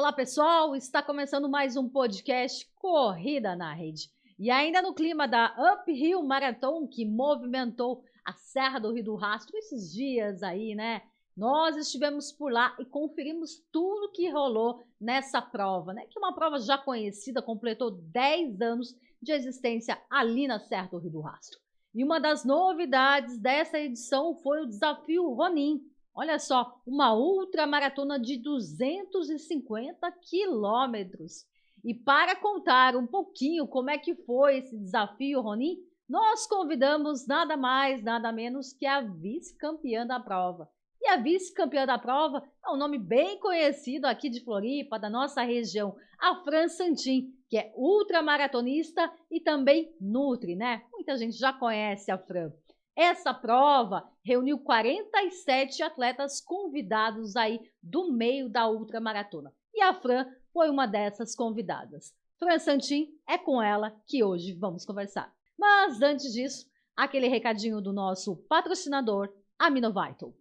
Olá, pessoal! Está começando mais um podcast Corrida na Rede. E ainda no clima da Uphill Marathon, que movimentou a Serra do Rio do Rastro esses dias aí, né? Nós estivemos por lá e conferimos tudo que rolou nessa prova, né? Que é uma prova já conhecida, completou 10 anos de existência ali na Serra do Rio do Rastro. E uma das novidades dessa edição foi o Desafio Ronin. Olha só, uma ultramaratona de 250 quilômetros. E para contar um pouquinho como é que foi esse desafio, Ronin, nós convidamos nada mais, nada menos que a vice-campeã da prova. E a vice-campeã da prova é um nome bem conhecido aqui de Floripa, da nossa região, a Fran Santin, que é ultramaratonista e também nutri, né? Muita gente já conhece a Fran. Essa prova reuniu 47 atletas convidados aí do meio da ultramaratona. E a Fran foi uma dessas convidadas. Fran Santin, é com ela que hoje vamos conversar. Mas antes disso, aquele recadinho do nosso patrocinador, Aminovital.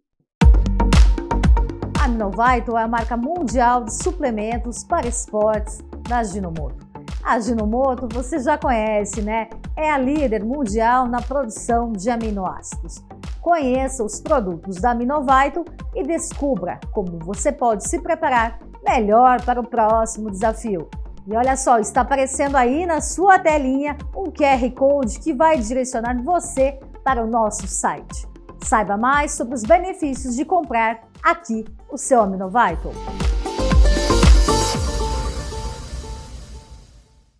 A Aminovital é a marca mundial de suplementos para esportes da Ajinomoto. A Ajinomoto você já conhece, né? É a líder mundial na produção de aminoácidos. Conheça os produtos da Aminovital e descubra como você pode se preparar melhor para o próximo desafio. E olha só, está aparecendo aí na sua telinha um QR Code que vai direcionar você para o nosso site. Saiba mais sobre os benefícios de comprar aqui o seu Aminovital.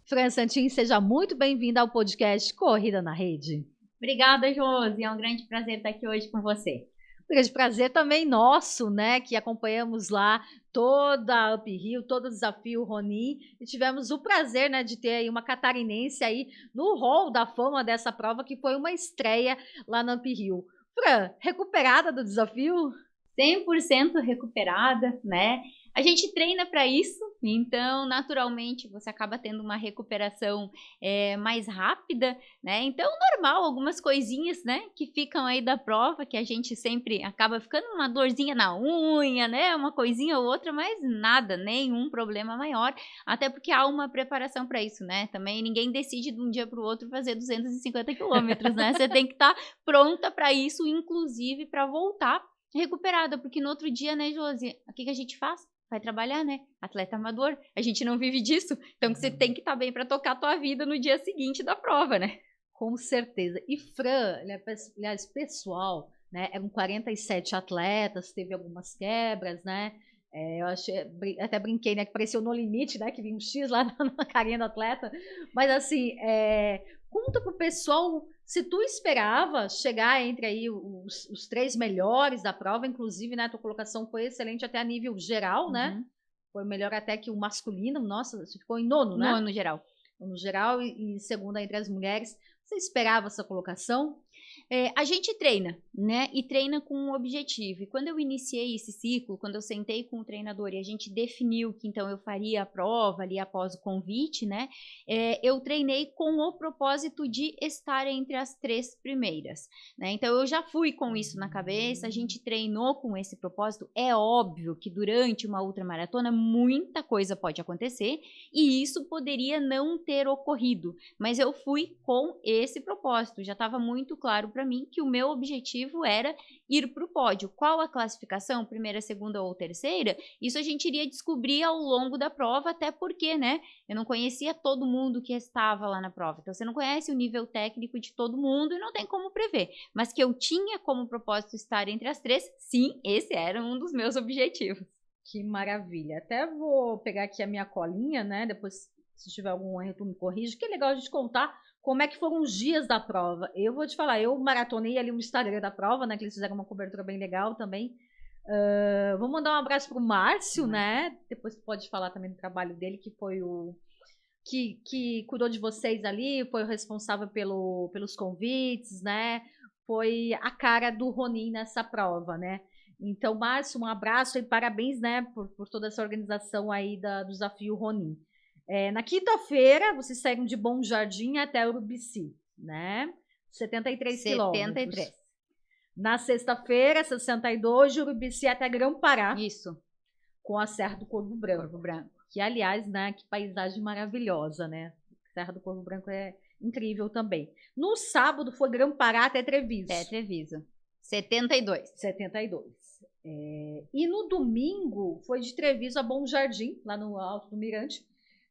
Fran Santin, seja muito bem-vinda ao podcast Corrida na Rede. Obrigada, Josi. É um grande prazer estar aqui hoje com você. Um grande prazer também nosso, né, que acompanhamos lá toda a Uphill, todo o desafio Ronin, e tivemos o prazer, né, de ter aí uma catarinense aí no hall da fama dessa prova, que foi uma estreia lá na Uphill. Fran, recuperada do desafio? 100% recuperada, né? A gente treina para isso, então naturalmente você acaba tendo uma recuperação mais rápida, né? Então normal, algumas coisinhas, né, que ficam aí da prova, que a gente sempre acaba ficando uma dorzinha na unha, né, uma coisinha ou outra, mas nada, nenhum problema maior, até porque há uma preparação para isso, né? Também ninguém decide de um dia para o outro fazer 250 quilômetros, né? Você tem que estar pronta para isso, inclusive para voltar recuperada, porque no outro dia, né, Josi, o que a gente faz? Vai trabalhar, né? Atleta amador. A gente não vive disso. Então, você tem que estar bem para tocar a tua vida no dia seguinte da prova, né? Com certeza. E Fran, aliás, pessoal, né? Eram 47 atletas, teve algumas quebras, né? Eu achei, até brinquei, né? Que parecia o No Limite, né? Que vinha um X lá na carinha do atleta. Mas assim, conta pro pessoal se tu esperava chegar entre aí os 3 melhores da prova, inclusive, né? Tua colocação foi excelente até a nível geral, né? Foi melhor até que o masculino. Nossa, você ficou em nono, né? Nono geral. No geral e segunda entre as mulheres. Você esperava essa colocação? A gente treina, né? E treina com um objetivo. E quando eu iniciei esse ciclo, quando eu sentei com o treinador e a gente definiu que então eu faria a prova ali após o convite, né? Eu treinei com o propósito de estar entre as 3 primeiras, né? Então eu já fui com isso na cabeça, a gente treinou com esse propósito. É óbvio que durante uma ultramaratona muita coisa pode acontecer e isso poderia não ter ocorrido, mas eu fui com esse propósito, já estava muito claro para mim que o meu objetivo era ir para o pódio. Qual a classificação, primeira, segunda ou terceira? Isso a gente iria descobrir ao longo da prova, até porque, né, eu não conhecia todo mundo que estava lá na prova. Então, você não conhece o nível técnico de todo mundo e não tem como prever. Mas que eu tinha como propósito estar entre as 3, sim, esse era um dos meus objetivos. Que maravilha. Até vou pegar aqui a minha colinha, né, depois, se tiver algum erro, tu me corrige, que é legal a gente contar como é que foram os dias da prova. Eu vou te falar, eu maratonei ali no Instagram da prova, né, que eles fizeram uma cobertura bem legal também. Vou mandar um abraço pro Márcio, né, depois tu pode falar também do trabalho dele, que foi o que cuidou de vocês ali, foi o responsável pelos convites, né, foi a cara do Ronin nessa prova, né. Então, Márcio, um abraço e parabéns, né, por toda essa organização aí do Desafio Ronin. Na quinta-feira, vocês saíram de Bom Jardim até Urubici, né? 73 quilômetros. 73. Na sexta-feira, 62, de Urubici até Grão-Pará. Isso. com a Serra do Corvo Branco. Corvo Branco. Que, aliás, né, que paisagem maravilhosa, né? Serra do Corvo Branco é incrível também. No sábado foi Grão-Pará até Treviso. Até Treviso. 72. 72. E no domingo foi de Treviso a Bom Jardim, lá no Alto do Mirante.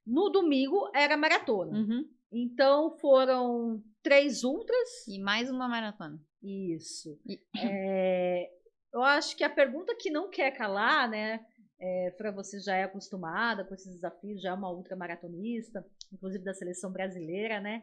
No domingo era maratona. Uhum. Então foram 3 ultras. E mais uma maratona. Isso. Eu acho que a pergunta que não quer calar, né? Para você já é acostumada com esses desafios, já é uma ultramaratonista, inclusive da seleção brasileira, né?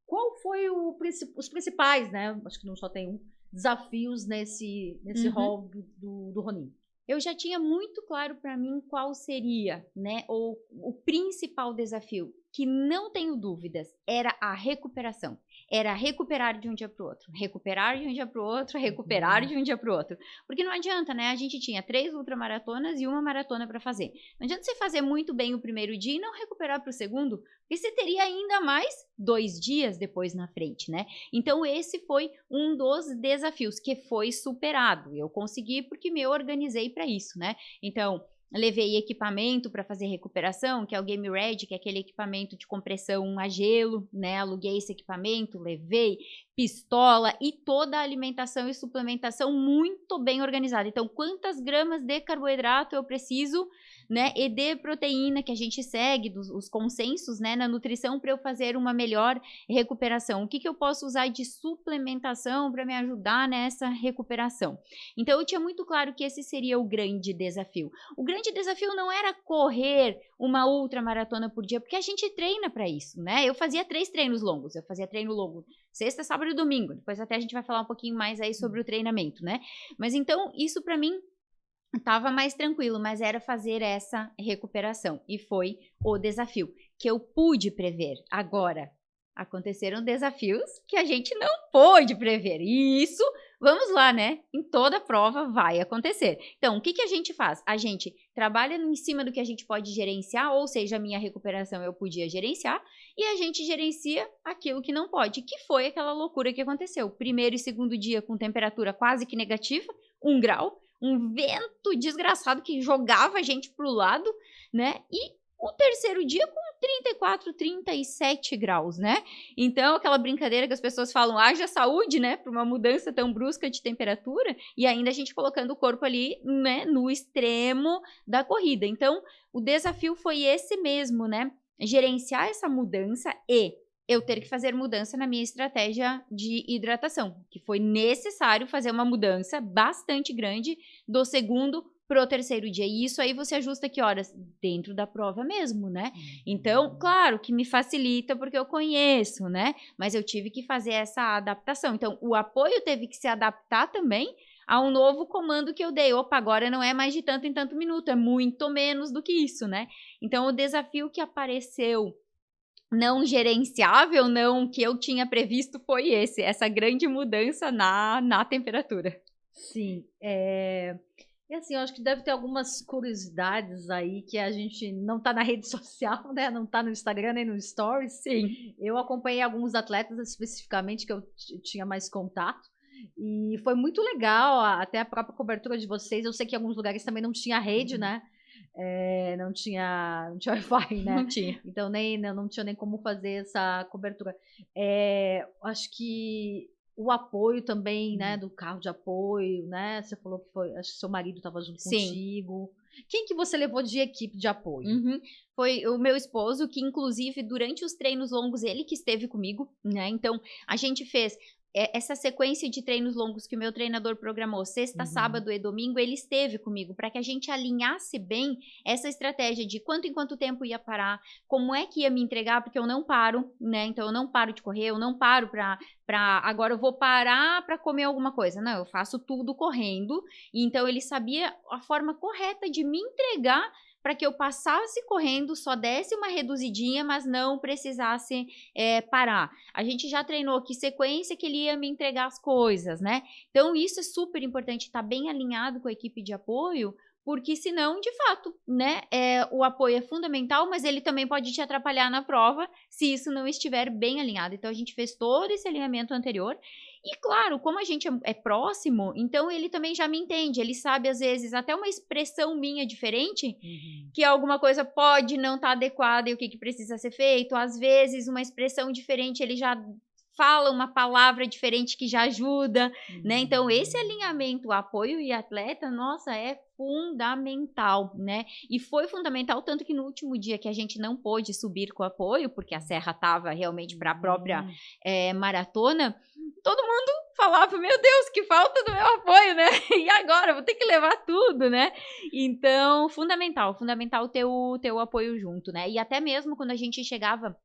Qual foi os principais, né? Acho que não só tem desafios nesse rol do Roninho? Eu já tinha muito claro para mim qual seria, né, o principal desafio, que não tenho dúvidas, era a recuperação. Era recuperar de um dia para o outro, recuperar de um dia para o outro, recuperar de um dia para o outro. Porque não adianta, né? A gente tinha 3 ultramaratonas e uma maratona para fazer. Não adianta você fazer muito bem o primeiro dia e não recuperar para o segundo, porque você teria ainda mais 2 dias depois na frente, né? Então esse foi um dos desafios que foi superado. Eu consegui porque me organizei para isso, né? Então, levei equipamento para fazer recuperação, que é o Game Ready, que é aquele equipamento de compressão a gelo, né? Aluguei esse equipamento, levei pistola e toda a alimentação e suplementação muito bem organizada. Então, quantas gramas de carboidrato eu preciso, né? E de proteína, que a gente segue os consensos, né, na nutrição, para eu fazer uma melhor recuperação. O que eu posso usar de suplementação para me ajudar nessa recuperação? Então, eu tinha muito claro que esse seria o grande desafio. O grande desafio não era correr uma ultramaratona por dia, porque a gente treina para isso, né? Eu fazia 3 treinos longos. Eu fazia treino longo sexta, sábado e domingo. Depois até a gente vai falar um pouquinho mais aí sobre o treinamento, né? Mas então, isso para mim estava mais tranquilo, mas era fazer essa recuperação. E foi o desafio que eu pude prever. Agora, aconteceram desafios que a gente não pôde prever. E isso, vamos lá, né? Em toda prova vai acontecer. Então, o que a gente faz? A gente trabalha em cima do que a gente pode gerenciar, ou seja, a minha recuperação eu podia gerenciar, e a gente gerencia aquilo que não pode, que foi aquela loucura que aconteceu. Primeiro e segundo dia com temperatura quase que negativa, 1 grau, um vento desgraçado que jogava a gente pro lado, né? E o terceiro dia com 34, 37 graus, né? Então, aquela brincadeira que as pessoas falam, haja saúde, né? Para uma mudança tão brusca de temperatura, e ainda a gente colocando o corpo ali, né? No extremo da corrida. Então, o desafio foi esse mesmo, né? Gerenciar essa mudança e eu ter que fazer mudança na minha estratégia de hidratação, que foi necessário fazer uma mudança bastante grande do segundo pro terceiro dia. E isso aí você ajusta que horas? Dentro da prova mesmo, né? Então, claro que me facilita porque eu conheço, né? Mas eu tive que fazer essa adaptação. Então, o apoio teve que se adaptar também a um novo comando que eu dei. Opa, agora não é mais de tanto em tanto minuto, é muito menos do que isso, né? Então, o desafio que apareceu não gerenciável, não que eu tinha previsto, foi essa grande mudança na temperatura. Sim, e assim, eu acho que deve ter algumas curiosidades aí que a gente não tá na rede social, né? Não tá no Instagram nem no Stories. Sim. Eu acompanhei alguns atletas especificamente que eu tinha mais contato. E foi muito legal, até a própria cobertura de vocês. Eu sei que em alguns lugares também não tinha rede, né? Não tinha Wi-Fi, né? Não tinha. Então não tinha nem como fazer essa cobertura. Acho que o apoio também, né? Do carro de apoio, né? Você falou que foi, acho que seu marido estava junto contigo. Quem que você levou de equipe de apoio? Foi o meu esposo, que inclusive durante os treinos longos ele que esteve comigo, né? Então a gente fez essa sequência de treinos longos que o meu treinador programou, sexta, sábado e domingo, ele esteve comigo para que a gente alinhasse bem essa estratégia de quanto em quanto tempo ia parar, como é que ia me entregar, porque eu não paro, né? Então eu não paro de correr, eu não paro agora eu vou parar para comer alguma coisa. Não, eu faço tudo correndo. E então ele sabia a forma correta de me entregar para que eu passasse correndo, só desse uma reduzidinha, mas não precisasse parar. A gente já treinou que sequência que ele ia me entregar as coisas, né? Então, isso é super importante, estar bem alinhado com a equipe de apoio, porque senão, de fato, né, o apoio é fundamental, mas ele também pode te atrapalhar na prova se isso não estiver bem alinhado. Então, a gente fez todo esse alinhamento anterior E claro, como a gente é próximo, então ele também já me entende, ele sabe às vezes até uma expressão minha diferente, que alguma coisa pode não estar adequada e o que que precisa ser feito, às vezes uma expressão diferente, ele já fala uma palavra diferente que já ajuda, né? Então esse alinhamento, apoio e atleta, nossa, é fundamental, né? E foi fundamental tanto que no último dia que a gente não pôde subir com apoio, porque a serra estava realmente para a própria maratona, todo mundo falava, meu Deus, que falta do meu apoio, né? E agora, vou ter que levar tudo, né? Então, fundamental ter o apoio junto, né? E até mesmo quando a gente chegava,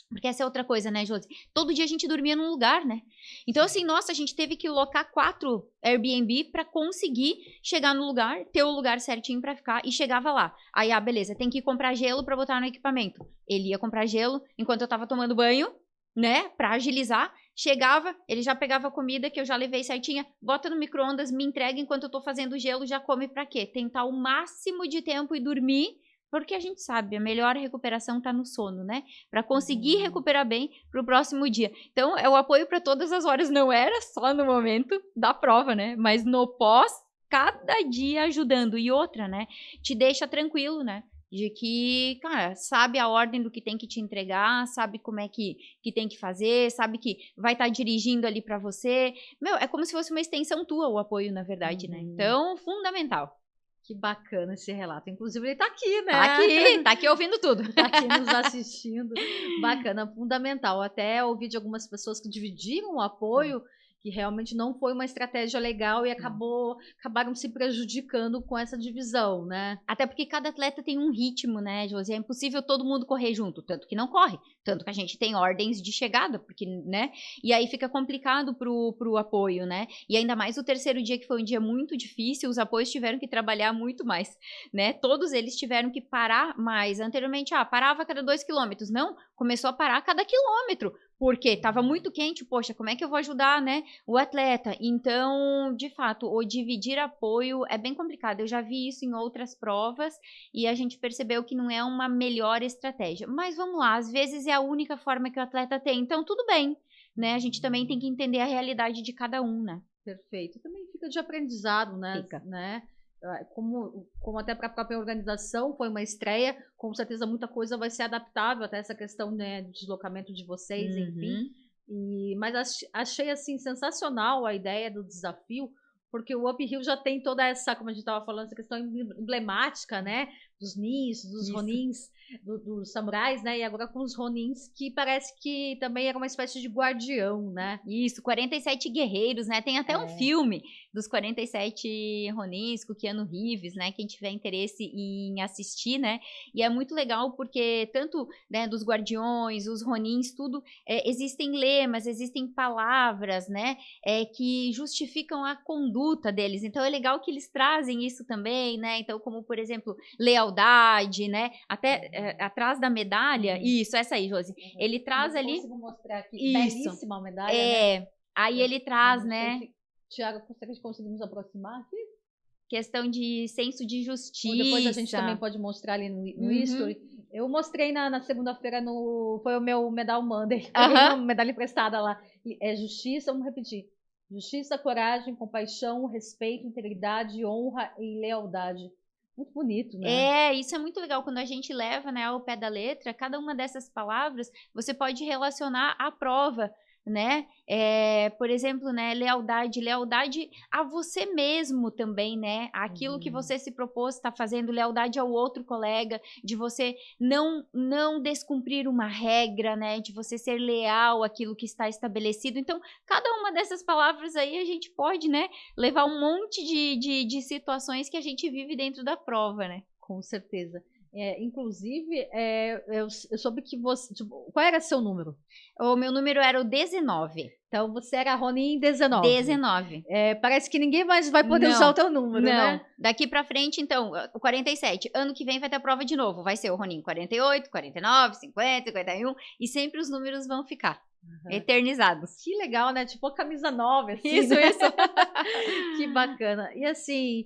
porque essa é outra coisa, né, Josi? Todo dia a gente dormia num lugar, né? Então, assim, nossa, a gente teve que locar 4 Airbnb para conseguir chegar no lugar, ter o lugar certinho para ficar, e chegava lá. Aí, beleza, tem que comprar gelo para botar no equipamento. Ele ia comprar gelo enquanto eu tava tomando banho, né, para agilizar. Chegava, ele já pegava a comida que eu já levei certinha, bota no micro-ondas, me entrega enquanto eu tô fazendo gelo, já come para quê? Tentar o máximo de tempo e dormir. Porque a gente sabe, a melhor recuperação está no sono, né? Para conseguir recuperar bem para o próximo dia. Então, é o apoio para todas as horas. Não era só no momento da prova, né? Mas no pós, cada dia ajudando. E outra, né? Te deixa tranquilo, né? De que, cara, sabe a ordem do que tem que te entregar, sabe como é que tem que fazer, sabe que vai estar dirigindo ali para você. Meu, é como se fosse uma extensão tua o apoio, na verdade, né? Então, fundamental. Que bacana esse relato. Inclusive, ele tá aqui, né? Tá aqui ouvindo tudo. Tá aqui nos assistindo. Bacana, fundamental. Até ouvi de algumas pessoas que dividiram o apoio, que realmente não foi uma estratégia legal e acabaram se prejudicando com essa divisão, né? Até porque cada atleta tem um ritmo, né, Josi? É impossível todo mundo correr junto, tanto que não corre, tanto que a gente tem ordens de chegada, porque, né? E aí fica complicado pro apoio, né? E ainda mais o terceiro dia, que foi um dia muito difícil, os apoios tiveram que trabalhar muito mais, né? Todos eles tiveram que parar mais. Anteriormente, parava a cada 2 quilômetros. Não, começou a parar a cada quilômetro, porque estava muito quente, poxa, como é que eu vou ajudar, né, o atleta? Então, de fato, o dividir apoio é bem complicado. Eu já vi isso em outras provas e a gente percebeu que não é uma melhor estratégia. Mas vamos lá, às vezes é a única forma que o atleta tem, então tudo bem, né? A gente também tem que entender a realidade de cada um, né? Perfeito. Também fica de aprendizado, né? Fica. Né? Como até para a própria organização foi uma estreia, com certeza muita coisa vai ser adaptável, até essa questão, né, de deslocamento de vocês, enfim. Mas achei assim sensacional a ideia do desafio, porque o Uphill já tem toda essa, como a gente estava falando, essa questão emblemática, né, dos Nins, dos Ronins, dos samurais, né, e agora com os Ronins, que parece que também era uma espécie de guardião, né. Isso, 47 guerreiros, né, tem até um filme dos 47 Ronins, com Keanu Reeves, né, quem tiver interesse em assistir, né, e é muito legal porque tanto, né, dos guardiões, os Ronins, tudo, existem lemas, existem palavras, né, que justificam a conduta deles, então é legal que eles trazem isso também, né, então como, por exemplo, lealdade, né, até atrás da medalha, isso, essa aí, Josi, ele traz ali... Consigo mostrar aqui, isso, belíssima a medalha, né? Aí ele traz, né... Tiago, conseguimos aproximar aqui? Questão de senso de justiça. Ou depois a gente também pode mostrar ali no history. Eu mostrei na segunda-feira, foi o meu Medal Monday, uma medalha emprestada lá. É justiça, vamos repetir. Justiça, coragem, compaixão, respeito, integridade, honra e lealdade. Muito bonito, né? Isso é muito legal. Quando a gente leva, né, ao pé da letra, cada uma dessas palavras, você pode relacionar à prova, né? Por exemplo, né, lealdade a você mesmo também, né? Aquilo que você se propôs estar fazendo, lealdade ao outro colega, de você não descumprir uma regra, né? De você ser leal àquilo que está estabelecido. Então, cada uma dessas palavras aí a gente pode, né, levar um monte de situações que a gente vive dentro da prova, né? Com certeza. Inclusive, eu soube que você... Tipo, qual era seu número? O meu número era o 19. Então, você era Ronin 19. 19. Parece que ninguém mais vai poder usar o teu número, né? Daqui pra frente, então, o 47. Ano que vem vai ter a prova de novo. Vai ser o Ronin 48, 49, 50, 51. E sempre os números vão ficar eternizados. Que legal, né? Tipo a camisa nova, assim. Isso, né? isso. Que bacana. E assim...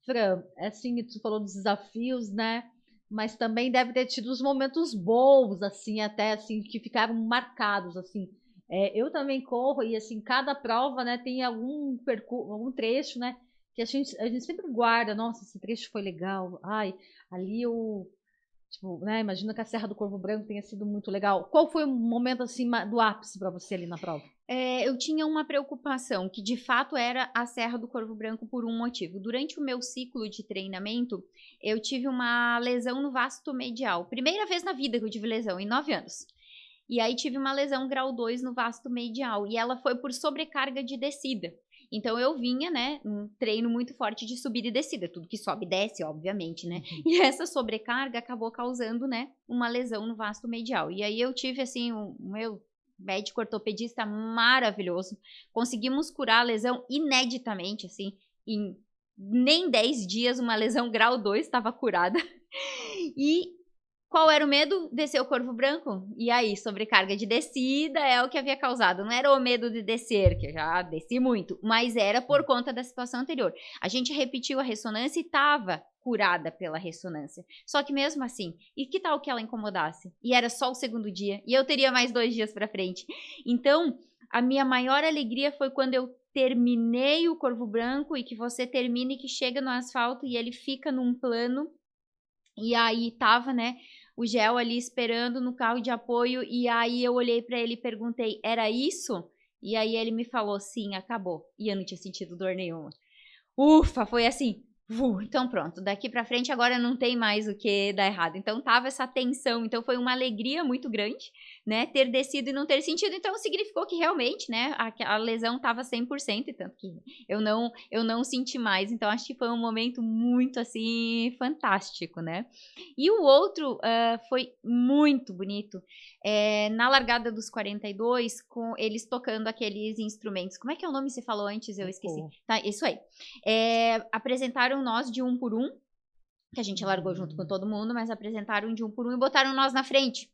Fran, assim, tu falou dos desafios, né? Mas também deve ter tido os momentos bons, assim, até assim, que ficaram marcados, assim. Eu também corro e, assim, cada prova, né, tem algum trecho, né, que a gente sempre guarda. Nossa, esse trecho foi legal. Ai, ali eu, tipo, né, imagina que a Serra do Corvo Branco tenha sido muito legal. Qual foi o momento, assim, do ápice para você ali na prova? Eu tinha uma preocupação, que de fato era a Serra do Corvo Branco por um motivo. Durante o meu ciclo de treinamento, eu tive uma lesão no vasto medial. Primeira vez na vida que eu tive lesão, em 9 anos. E aí tive uma lesão grau 2 no vasto medial, e ela foi por sobrecarga de descida. Então eu vinha, né, um treino muito forte de subida e descida, tudo que sobe desce, obviamente, né? E essa sobrecarga acabou causando, né, uma lesão no vasto medial. E aí eu tive, assim, o meu médico ortopedista maravilhoso. Conseguimos curar a lesão ineditamente, assim, em nem 10 dias uma lesão grau 2 estava curada. E qual era o medo? Descer o Corvo Branco. E aí, sobrecarga de descida é o que havia causado. Não era o medo de descer, que eu já desci muito, mas era por conta da situação anterior. A gente repetiu a ressonância e estava curada pela ressonância. Só que mesmo assim, e que tal que ela incomodasse? E era só o segundo dia, e eu teria mais 2 dias para frente. Então, a minha maior alegria foi quando eu terminei o Corvo Branco, e que você termina e que chega no asfalto e ele fica num plano. E aí tava, né, o Gel ali esperando no carro de apoio, e aí eu olhei para ele e perguntei, era isso? E aí ele me falou, sim, acabou. E eu não tinha sentido dor nenhuma. Ufa, foi assim, então pronto, daqui pra frente agora não tem mais o que dar errado. Então tava essa tensão, então foi uma alegria muito grande, né, ter descido e não ter sentido. Então significou que realmente, né, a lesão tava 100%, e tanto que eu não senti mais. Então acho que foi um momento muito, assim, fantástico, né. E o outro foi muito bonito, na largada dos 42, com eles tocando aqueles instrumentos. Como é que é o nome que você falou antes? Eu esqueci. Tá, isso aí. Apresentaram nós de um por um, que a gente largou junto com todo mundo, mas apresentaram de um por um e botaram nós na frente.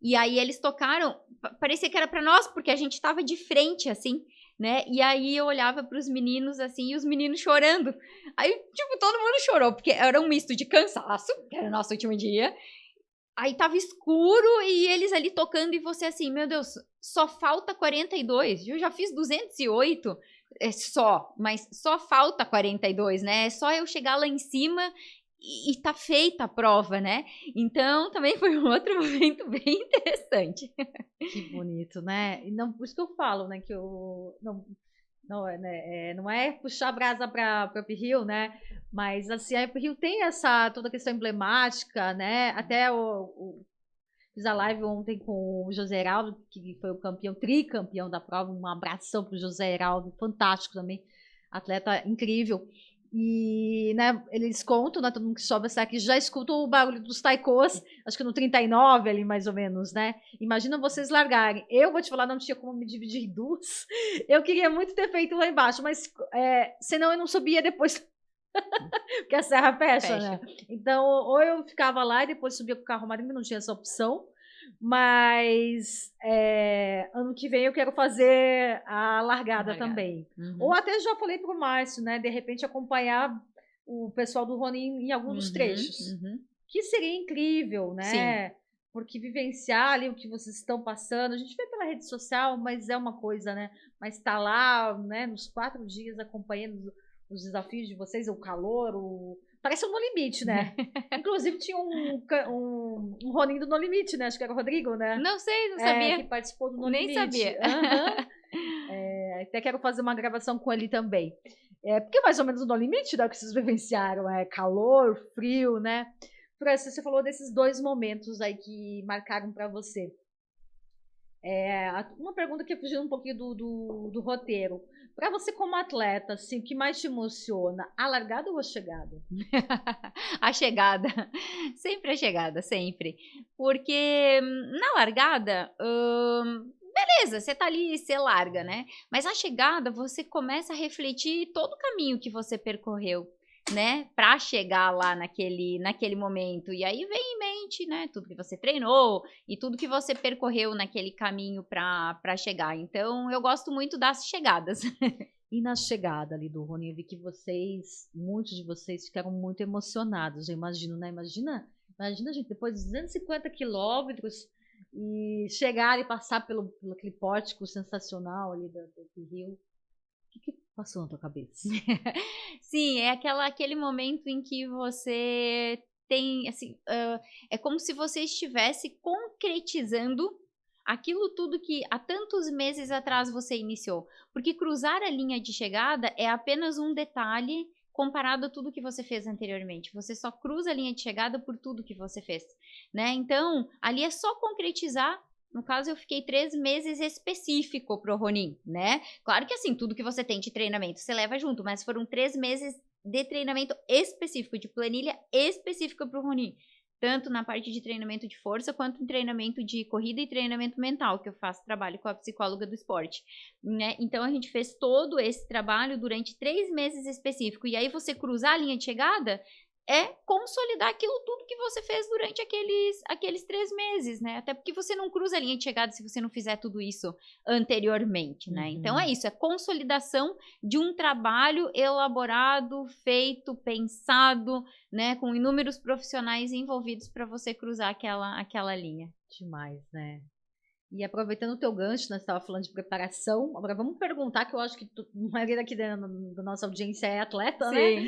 E aí eles tocaram, parecia que era pra nós, porque a gente tava de frente, assim, né? E aí eu olhava pros meninos, assim, e os meninos chorando. Aí, tipo, todo mundo chorou, porque era um misto de cansaço, que era o nosso último dia. Aí tava escuro e eles ali tocando, e você assim, meu Deus, só falta 42. Eu já fiz 208, mas só falta 42, né? É só eu chegar lá em cima e tá feita a prova, né? Então também foi um outro momento bem interessante. Que bonito, né? E não, por isso que eu falo, né, que eu não é puxar a brasa para Uphill, né? Mas assim, a Uphill tem essa toda a questão emblemática, né? Até fiz a live ontem com o José Heraldo, que foi o campeão, tricampeão da prova. Um abração pro José Heraldo, fantástico também, atleta incrível. E, né, eles contam, né, todo mundo que sobe essa aqui já escuta o barulho dos taikos, acho que no 39 ali, mais ou menos, né? Imagina vocês largarem. Eu vou te falar, não tinha como me dividir em duas. Eu queria muito ter feito lá embaixo, mas senão eu não subia depois, porque a serra fecha, né? Então, ou eu ficava lá e depois subia com o carro marinho, não tinha essa opção. Mas ano que vem eu quero fazer a largada também. Ou até já falei pro Márcio, né? De repente acompanhar o pessoal do Ronin em alguns dos trechos. Que seria incrível, né? Sim. Porque vivenciar ali o que vocês estão passando, a gente vê pela rede social, mas é uma coisa, né? Mas tá lá, né, nos 4 dias acompanhando os desafios de vocês, o calor, parece um No Limite, né? Inclusive tinha um Ronin do No Limite, né? Acho que era o Rodrigo, né? Não sei, não sabia. Que participou do No Nem Limite. sabia. Até quero fazer uma gravação com ele também. Porque mais ou menos o No Limite, né, que vocês vivenciaram, calor, frio, né? França, você falou desses 2 momentos aí que marcaram para você. Uma pergunta que fugiu um pouquinho do roteiro. Para você como atleta, assim, o que mais te emociona? A largada ou a chegada? A chegada. Sempre a chegada, sempre. Porque na largada, beleza, você tá ali e você larga, né? Mas a chegada, você começa a refletir todo o caminho que você percorreu, né, para chegar lá naquele momento. E aí vem em mente, né, tudo que você treinou e tudo que você percorreu naquele caminho para chegar. Então eu gosto muito das chegadas. E na chegada ali do Rony, eu vi que muitos de vocês ficaram muito emocionados, eu imagino, né? Imagina, gente, depois de 250 quilômetros, e chegar e passar pelo aquele pórtico sensacional ali do Rio. O que passou na tua cabeça? Sim, é aquele momento em que você tem, assim, é como se você estivesse concretizando aquilo tudo que há tantos meses atrás você iniciou. Porque cruzar a linha de chegada é apenas um detalhe comparado a tudo que você fez anteriormente. Você só cruza a linha de chegada por tudo que você fez, né? Então, ali é só concretizar. No caso, eu fiquei 3 meses específico pro Ronin, né? Claro que assim, tudo que você tem de treinamento você leva junto, mas foram 3 meses de treinamento específico, de planilha específica para o Ronin. Tanto na parte de treinamento de força, quanto em treinamento de corrida e treinamento mental, que eu faço trabalho com a psicóloga do esporte, né? Então, a gente fez todo esse trabalho durante 3 meses específico. E aí, você cruzar a linha de chegada é consolidar aquilo tudo que você fez durante aqueles 3 meses, né? Até porque você não cruza a linha de chegada se você não fizer tudo isso anteriormente, né? Então é isso, é consolidação de um trabalho elaborado, feito, pensado, né? Com inúmeros profissionais envolvidos para você cruzar aquela linha. Demais, né? E aproveitando o teu gancho, nós estávamos falando de preparação, agora vamos perguntar, que eu acho que a maioria daqui da nossa audiência é atleta, Sim.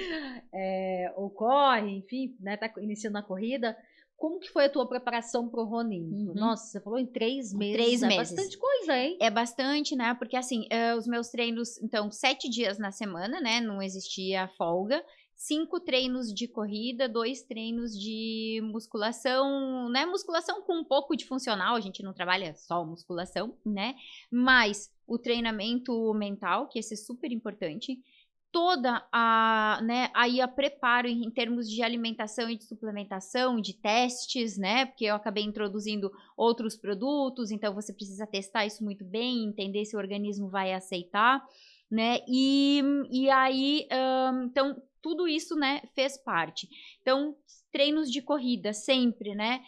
né? Ou corre, enfim, né? Tá iniciando a corrida. Como que foi a tua preparação pro Ronin? Nossa, você falou em 3 meses. 3 meses. É bastante coisa, hein? É bastante, né? Porque assim, os meus treinos, então, 7 dias na semana, né? Não existia folga. 5 treinos de corrida, 2 treinos de musculação, né? Musculação com um pouco de funcional, a gente não trabalha só musculação, né? Mas o treinamento mental, que esse é super importante. Toda aí a preparo em termos de alimentação e de suplementação, de testes, né? Porque eu acabei introduzindo outros produtos, então você precisa testar isso muito bem, entender se o organismo vai aceitar, né? E aí, então, tudo isso, né, fez parte. Então, treinos de corrida sempre, né?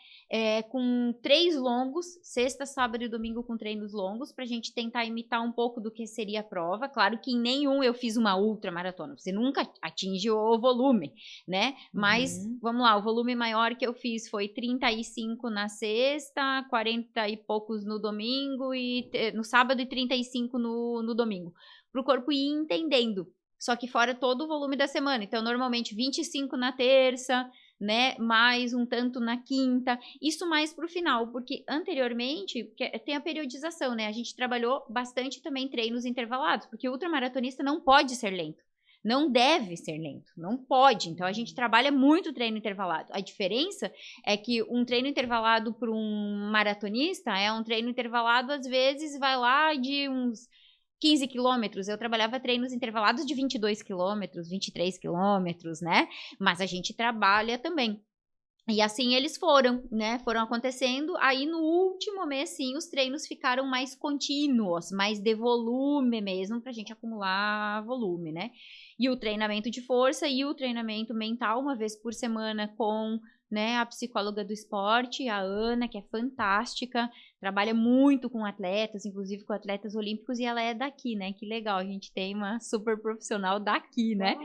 Com 3 longos, sexta, sábado e domingo com treinos longos, pra gente tentar imitar um pouco do que seria a prova. Claro que em nenhum eu fiz uma ultramaratona, você nunca atinge o volume, né? Mas, vamos lá, o volume maior que eu fiz foi 35 na sexta, 40 e poucos no domingo, e no sábado e 35 no domingo. Pro corpo ir entendendo, só que fora todo o volume da semana. Então, normalmente 25 na terça, né, mais um tanto na quinta, isso mais pro final, porque anteriormente tem a periodização, né, a gente trabalhou bastante também treinos intervalados, porque o ultramaratonista não pode ser lento, não deve ser lento, não pode, então a gente trabalha muito treino intervalado. A diferença é que um treino intervalado para um maratonista é um treino intervalado, às vezes vai lá de uns 15 quilômetros, eu trabalhava treinos intervalados de 22 quilômetros, 23 quilômetros, né? Mas a gente trabalha também. E assim eles foram, né? Foram acontecendo. Aí no último mês, sim, os treinos ficaram mais contínuos, mais de volume mesmo, pra gente acumular volume, né? E o treinamento de força e o treinamento mental, uma vez por semana, com, né, a psicóloga do esporte, a Ana, que é fantástica, trabalha muito com atletas, inclusive com atletas olímpicos, e ela é daqui, né? Que legal, a gente tem uma super profissional daqui, né?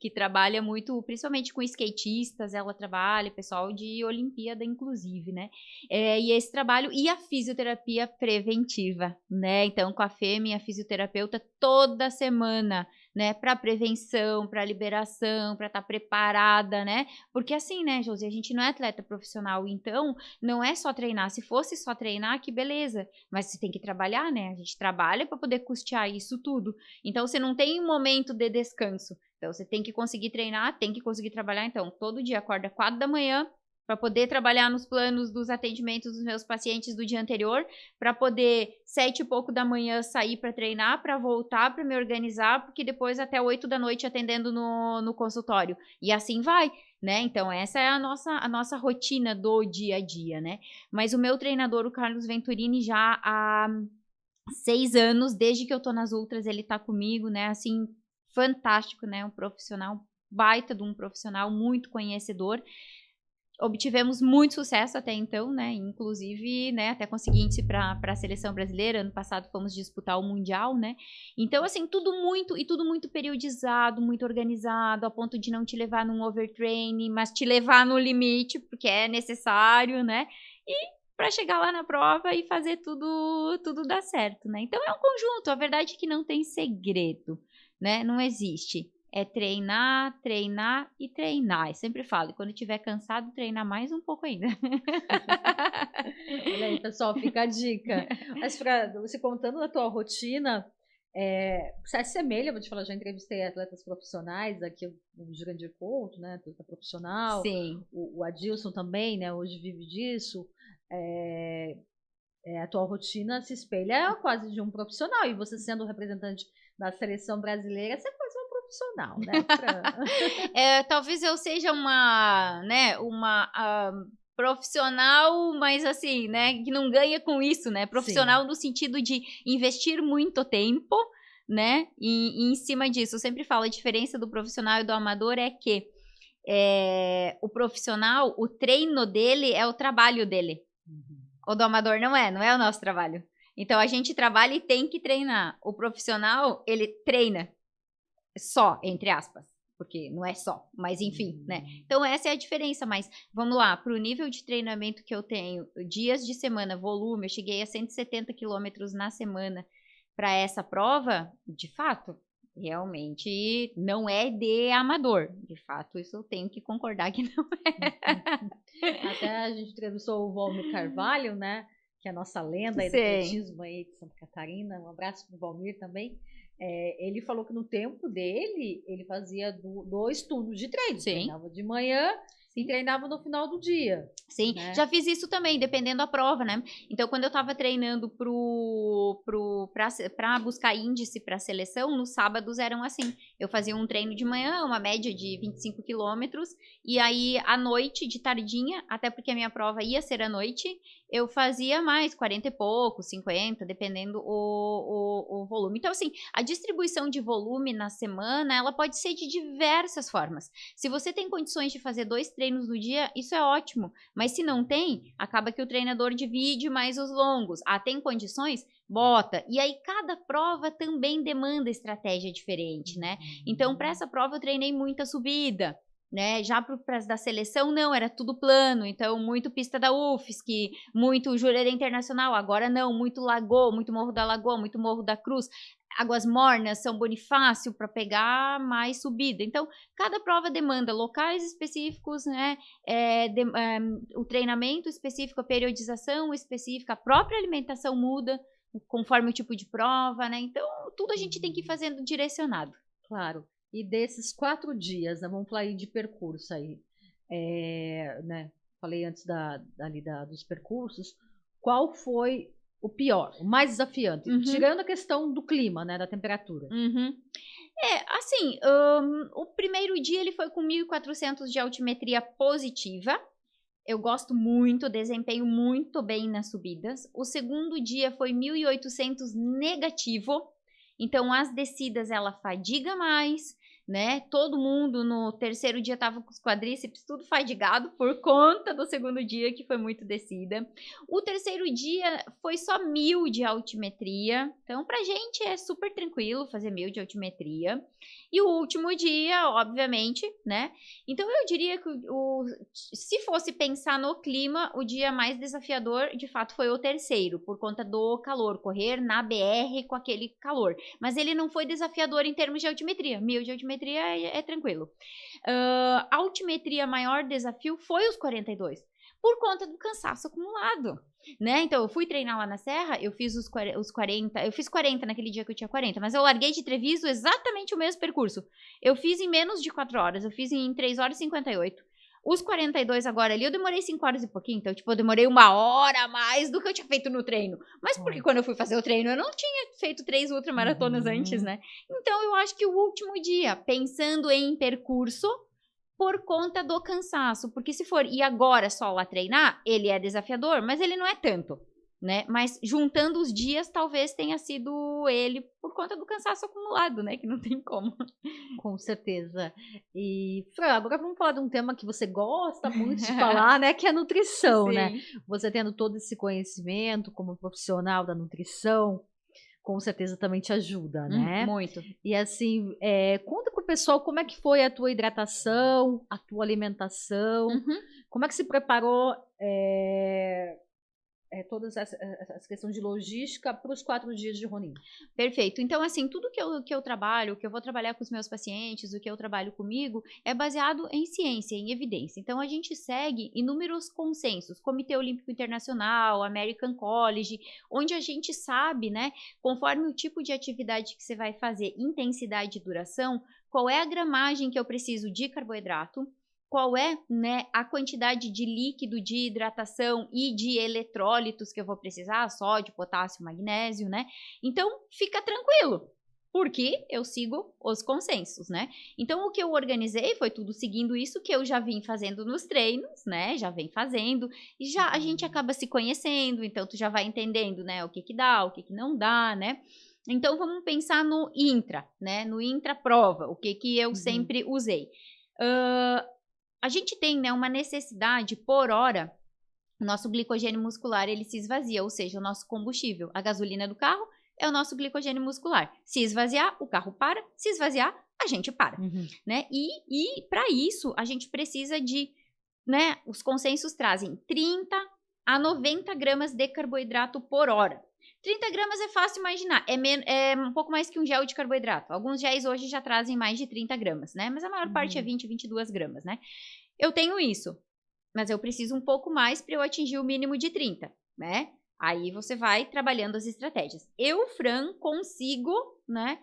Que trabalha muito, principalmente com skatistas, ela trabalha, pessoal de Olimpíada, inclusive, né? E esse trabalho, e a fisioterapia preventiva, né? Então, com a Fê, minha fisioterapeuta, toda semana, né, para prevenção, para liberação, para estar preparada, né? Porque assim, né, Josi, a gente não é atleta profissional, então não é só treinar. Se fosse só treinar, que beleza, mas você tem que trabalhar, né? A gente trabalha para poder custear isso tudo. Então você não tem um momento de descanso. Então você tem que conseguir treinar, tem que conseguir trabalhar. Então todo dia acorda 4 da manhã, para poder trabalhar nos planos dos atendimentos dos meus pacientes do dia anterior, para poder 7 e pouco da manhã sair para treinar, para voltar, para me organizar, porque depois até 8 da noite atendendo no consultório. E assim vai, né? Então essa é a nossa rotina do dia a dia, né? Mas o meu treinador, o Carlos Venturini, já há 6 anos, desde que eu tô nas ultras, ele tá comigo, né? Assim, fantástico, né? Um profissional, baita de um profissional, muito conhecedor. Obtivemos muito sucesso até então, né? Inclusive, né, até consegui índice para a seleção brasileira. Ano passado fomos disputar o Mundial, né? Então, assim, tudo muito periodizado, muito organizado, a ponto de não te levar num overtraining, mas te levar no limite, porque é necessário, né? E para chegar lá na prova e fazer tudo dar certo, né? Então é um conjunto, a verdade é que não tem segredo, né? Não existe. É treinar, treinar e treinar. Eu sempre falo, e quando estiver cansado, treinar mais um pouco ainda. Olha aí, pessoal, fica a dica. Mas você contando da tua rotina, se assemelha, vou te falar, já entrevistei atletas profissionais, aqui o Jurandir Couto, né, atleta profissional, Sim. o Adilson também, né, hoje vive disso. A tua rotina se espelha quase de um profissional, e você sendo representante da seleção brasileira, você é quase uma profissional, né, Fran? Talvez eu seja uma, né, profissional, mas assim, né, que não ganha com isso, né? Profissional no sentido de investir muito tempo, né? E em cima disso, eu sempre falo, a diferença do profissional e do amador é que o profissional, o treino dele é o trabalho dele. O do amador não é o nosso trabalho. Então a gente trabalha e tem que treinar. O profissional, ele treina só, entre aspas. Porque não é só, mas enfim, né? Então essa é a diferença, mas vamos lá, para o nível de treinamento que eu tenho, dias de semana, volume, eu cheguei a 170 quilômetros na semana para essa prova, de fato, realmente não é de amador. De fato, isso eu tenho que concordar que não é. Até a gente entrevistou o Valmir Carvalho, né? Que é a nossa lenda aí do Sim. atletismo aí de Santa Catarina. Um abraço pro Valmir também. Ele falou que no tempo dele, ele fazia 2 turnos de treino. Sim. Treinava de manhã e treinava no final do dia. Sim, né? Já fiz isso também, dependendo da prova, né? Então, quando eu tava treinando pra buscar índice pra seleção, nos sábados eram assim. Eu fazia um treino de manhã, uma média de 25 quilômetros, e aí à noite, de tardinha, até porque a minha prova ia ser à noite, eu fazia mais, 40 e pouco, 50, dependendo o volume. Então, assim, a distribuição de volume na semana, ela pode ser de diversas formas. Se você tem condições de fazer 2 treinos no dia, isso é ótimo. Mas se não tem, acaba que o treinador divide mais os longos. Tem condições? Bota. E aí, cada prova também demanda estratégia diferente, né? Então, para essa prova, eu treinei muita subida. Né? Já para da seleção, não, era tudo plano, então muito pista da UFSC, muito Jurerê Internacional, agora não, muito Lagoa, muito Morro da Lagoa, muito Morro da Cruz, Águas Mornas, São Bonifácio, para pegar mais subida. Então, cada prova demanda locais específicos, né? O treinamento específico, a periodização específica, a própria alimentação muda conforme o tipo de prova, né? Então, tudo a gente tem que ir fazendo direcionado. Claro. E desses 4 dias, né, vamos falar aí de percurso aí, né? Falei antes dos percursos. Qual foi o pior, o mais desafiante? Tirando a questão do clima, né, da temperatura. Assim, o primeiro dia ele foi com 1.400 de altimetria positiva. Eu gosto muito, desempenho muito bem nas subidas. O segundo dia foi 1.800 negativo. Então, as descidas, ela fadiga mais, né? Todo mundo no terceiro dia tava com os quadríceps tudo fadigado por conta do segundo dia, que foi muito descida. O terceiro dia foi só 1.000 de altimetria. Então, pra gente é super tranquilo fazer 1.000 de altimetria. E o último dia, obviamente, né? Então, eu diria que se fosse pensar no clima, o dia mais desafiador, de fato, foi o terceiro, por conta do calor, correr na BR com aquele calor. Mas ele não foi desafiador em termos de altimetria. 1.000 de altimetria é tranquilo. A altimetria maior desafio foi os 42, por conta do cansaço acumulado, né? Então, eu fui treinar lá na Serra, eu fiz os 40, eu fiz 40 naquele dia que eu tinha 40, mas eu larguei de Treviso exatamente o mesmo percurso. Eu fiz em menos de 4 horas, eu fiz em 3 horas e 58. Os 42 agora ali, eu demorei 5 horas e pouquinho, então, tipo, eu demorei 1 hora a mais do que eu tinha feito no treino. Mas porque quando eu fui fazer o treino, eu não tinha feito 3 ultramaratonas antes, né? Então, eu acho que o último dia, pensando em percurso, por conta do cansaço, porque se for ir agora só lá treinar, ele é desafiador, mas ele não é tanto, né? Mas juntando os dias, talvez tenha sido ele por conta do cansaço acumulado, né? Que não tem como. Com certeza. E, Fran, agora vamos falar de um tema que você gosta muito de falar, né? Que é a nutrição, Sim. né? Você tendo todo esse conhecimento como profissional da nutrição, com certeza também te ajuda, né? Muito. E assim, conta pro pessoal como é que foi a tua hidratação, a tua alimentação, como é que se preparou todas as questões de logística para os 4 dias de Ronin? Perfeito. Então, assim, tudo que eu trabalho, que eu vou trabalhar com os meus pacientes, o que eu trabalho comigo, é baseado em ciência, em evidência. Então, a gente segue inúmeros consensos, Comitê Olímpico Internacional, American College, onde a gente sabe, né, conforme o tipo de atividade que você vai fazer, intensidade e duração, qual é a gramagem que eu preciso de carboidrato, qual é, né, a quantidade de líquido, de hidratação e de eletrólitos que eu vou precisar, sódio, potássio, magnésio, né? Então, fica tranquilo, porque eu sigo os consensos, né? Então, o que eu organizei foi tudo seguindo isso que eu já vim fazendo nos treinos, né? Já vem fazendo, e já a gente acaba se conhecendo, então tu já vai entendendo, né, o que que dá, o que que não dá, né? Então, vamos pensar no intra, né? No intra-prova, o que que eu sempre usei. A gente tem, né, uma necessidade por hora, o nosso glicogênio muscular ele se esvazia, ou seja, o nosso combustível, a gasolina do carro é o nosso glicogênio muscular. Se esvaziar, o carro para, se esvaziar, a gente para, né? E para isso, a gente precisa de, né, os consensos trazem 30 a 90 gramas de carboidrato por hora. 30 gramas é fácil imaginar, é um pouco mais que um gel de carboidrato. Alguns géis hoje já trazem mais de 30 gramas, né? Mas a maior parte é 20, 22 gramas, né? Eu tenho isso, mas eu preciso um pouco mais para eu atingir o mínimo de 30, né? Aí você vai trabalhando as estratégias. Eu, Fran, consigo, né,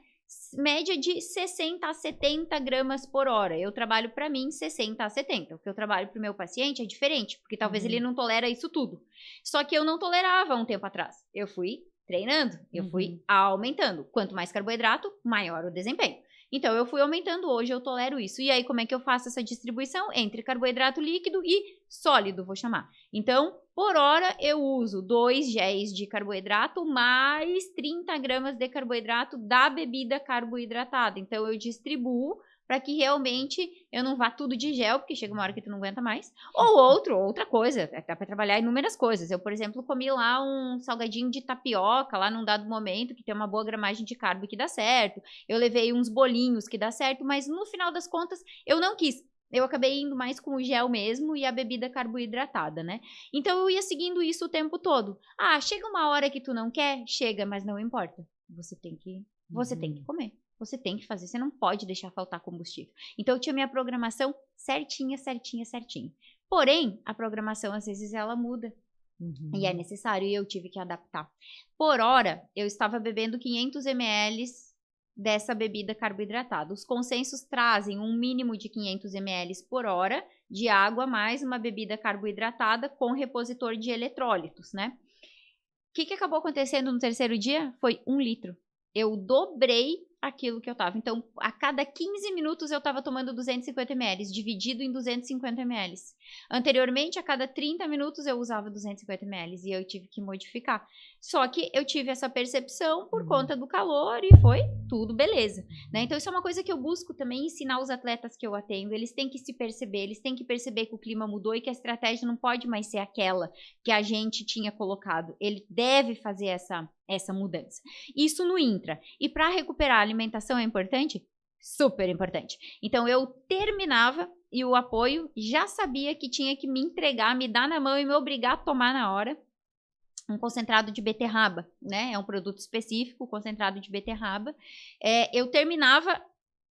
média de 60 a 70 gramas por hora. Eu trabalho para mim 60 a 70. O que eu trabalho para o meu paciente é diferente, porque talvez ele não tolera isso tudo. Só que eu não tolerava um tempo atrás. Eu fui treinando, eu fui aumentando. Quanto mais carboidrato, maior o desempenho. Então, eu fui aumentando, hoje eu tolero isso. E aí, como é que eu faço essa distribuição entre carboidrato líquido e sólido, vou chamar? Então, por hora, eu uso 2 géis de carboidrato mais 30 gramas de carboidrato da bebida carboidratada. Então, eu distribuo para que realmente eu não vá tudo de gel, porque chega uma hora que tu não aguenta mais. Ou outra coisa, dá para trabalhar inúmeras coisas. Eu, por exemplo, comi lá um salgadinho de tapioca, lá num dado momento, que tem uma boa gramagem de carbo que dá certo. Eu levei uns bolinhos que dá certo, mas no final das contas, eu não quis. Eu acabei indo mais com o gel mesmo e a bebida carboidratada, né? Então, eu ia seguindo isso o tempo todo. Ah, chega uma hora que tu não quer? Chega, mas não importa. Você tem que comer. Você tem que fazer, você não pode deixar faltar combustível. Então, eu tinha minha programação certinha. Porém, a programação, às vezes, ela muda. E é necessário, e eu tive que adaptar. Por hora, eu estava bebendo 500 ml dessa bebida carboidratada. Os consensos trazem um mínimo de 500 ml por hora de água, mais uma bebida carboidratada com repositor de eletrólitos, né? O que acabou acontecendo no terceiro dia? Foi 1 litro. Eu dobrei aquilo que eu tava. Então, a cada 15 minutos eu tava tomando 250 ml, dividido em 250 ml. Anteriormente, a cada 30 minutos eu usava 250 ml e eu tive que modificar. Só que eu tive essa percepção por conta do calor e foi tudo beleza, né? Então, isso é uma coisa que eu busco também ensinar os atletas que eu atendo. Eles têm que se perceber, eles têm que perceber que o clima mudou e que a estratégia não pode mais ser aquela que a gente tinha colocado. Ele deve fazer essa mudança. Isso no intra. E para recuperar a alimentação é importante? Super importante. Então, eu terminava e o apoio já sabia que tinha que me entregar, me dar na mão e me obrigar a tomar na hora um concentrado de beterraba, né? É um produto específico, concentrado de beterraba. Eu terminava,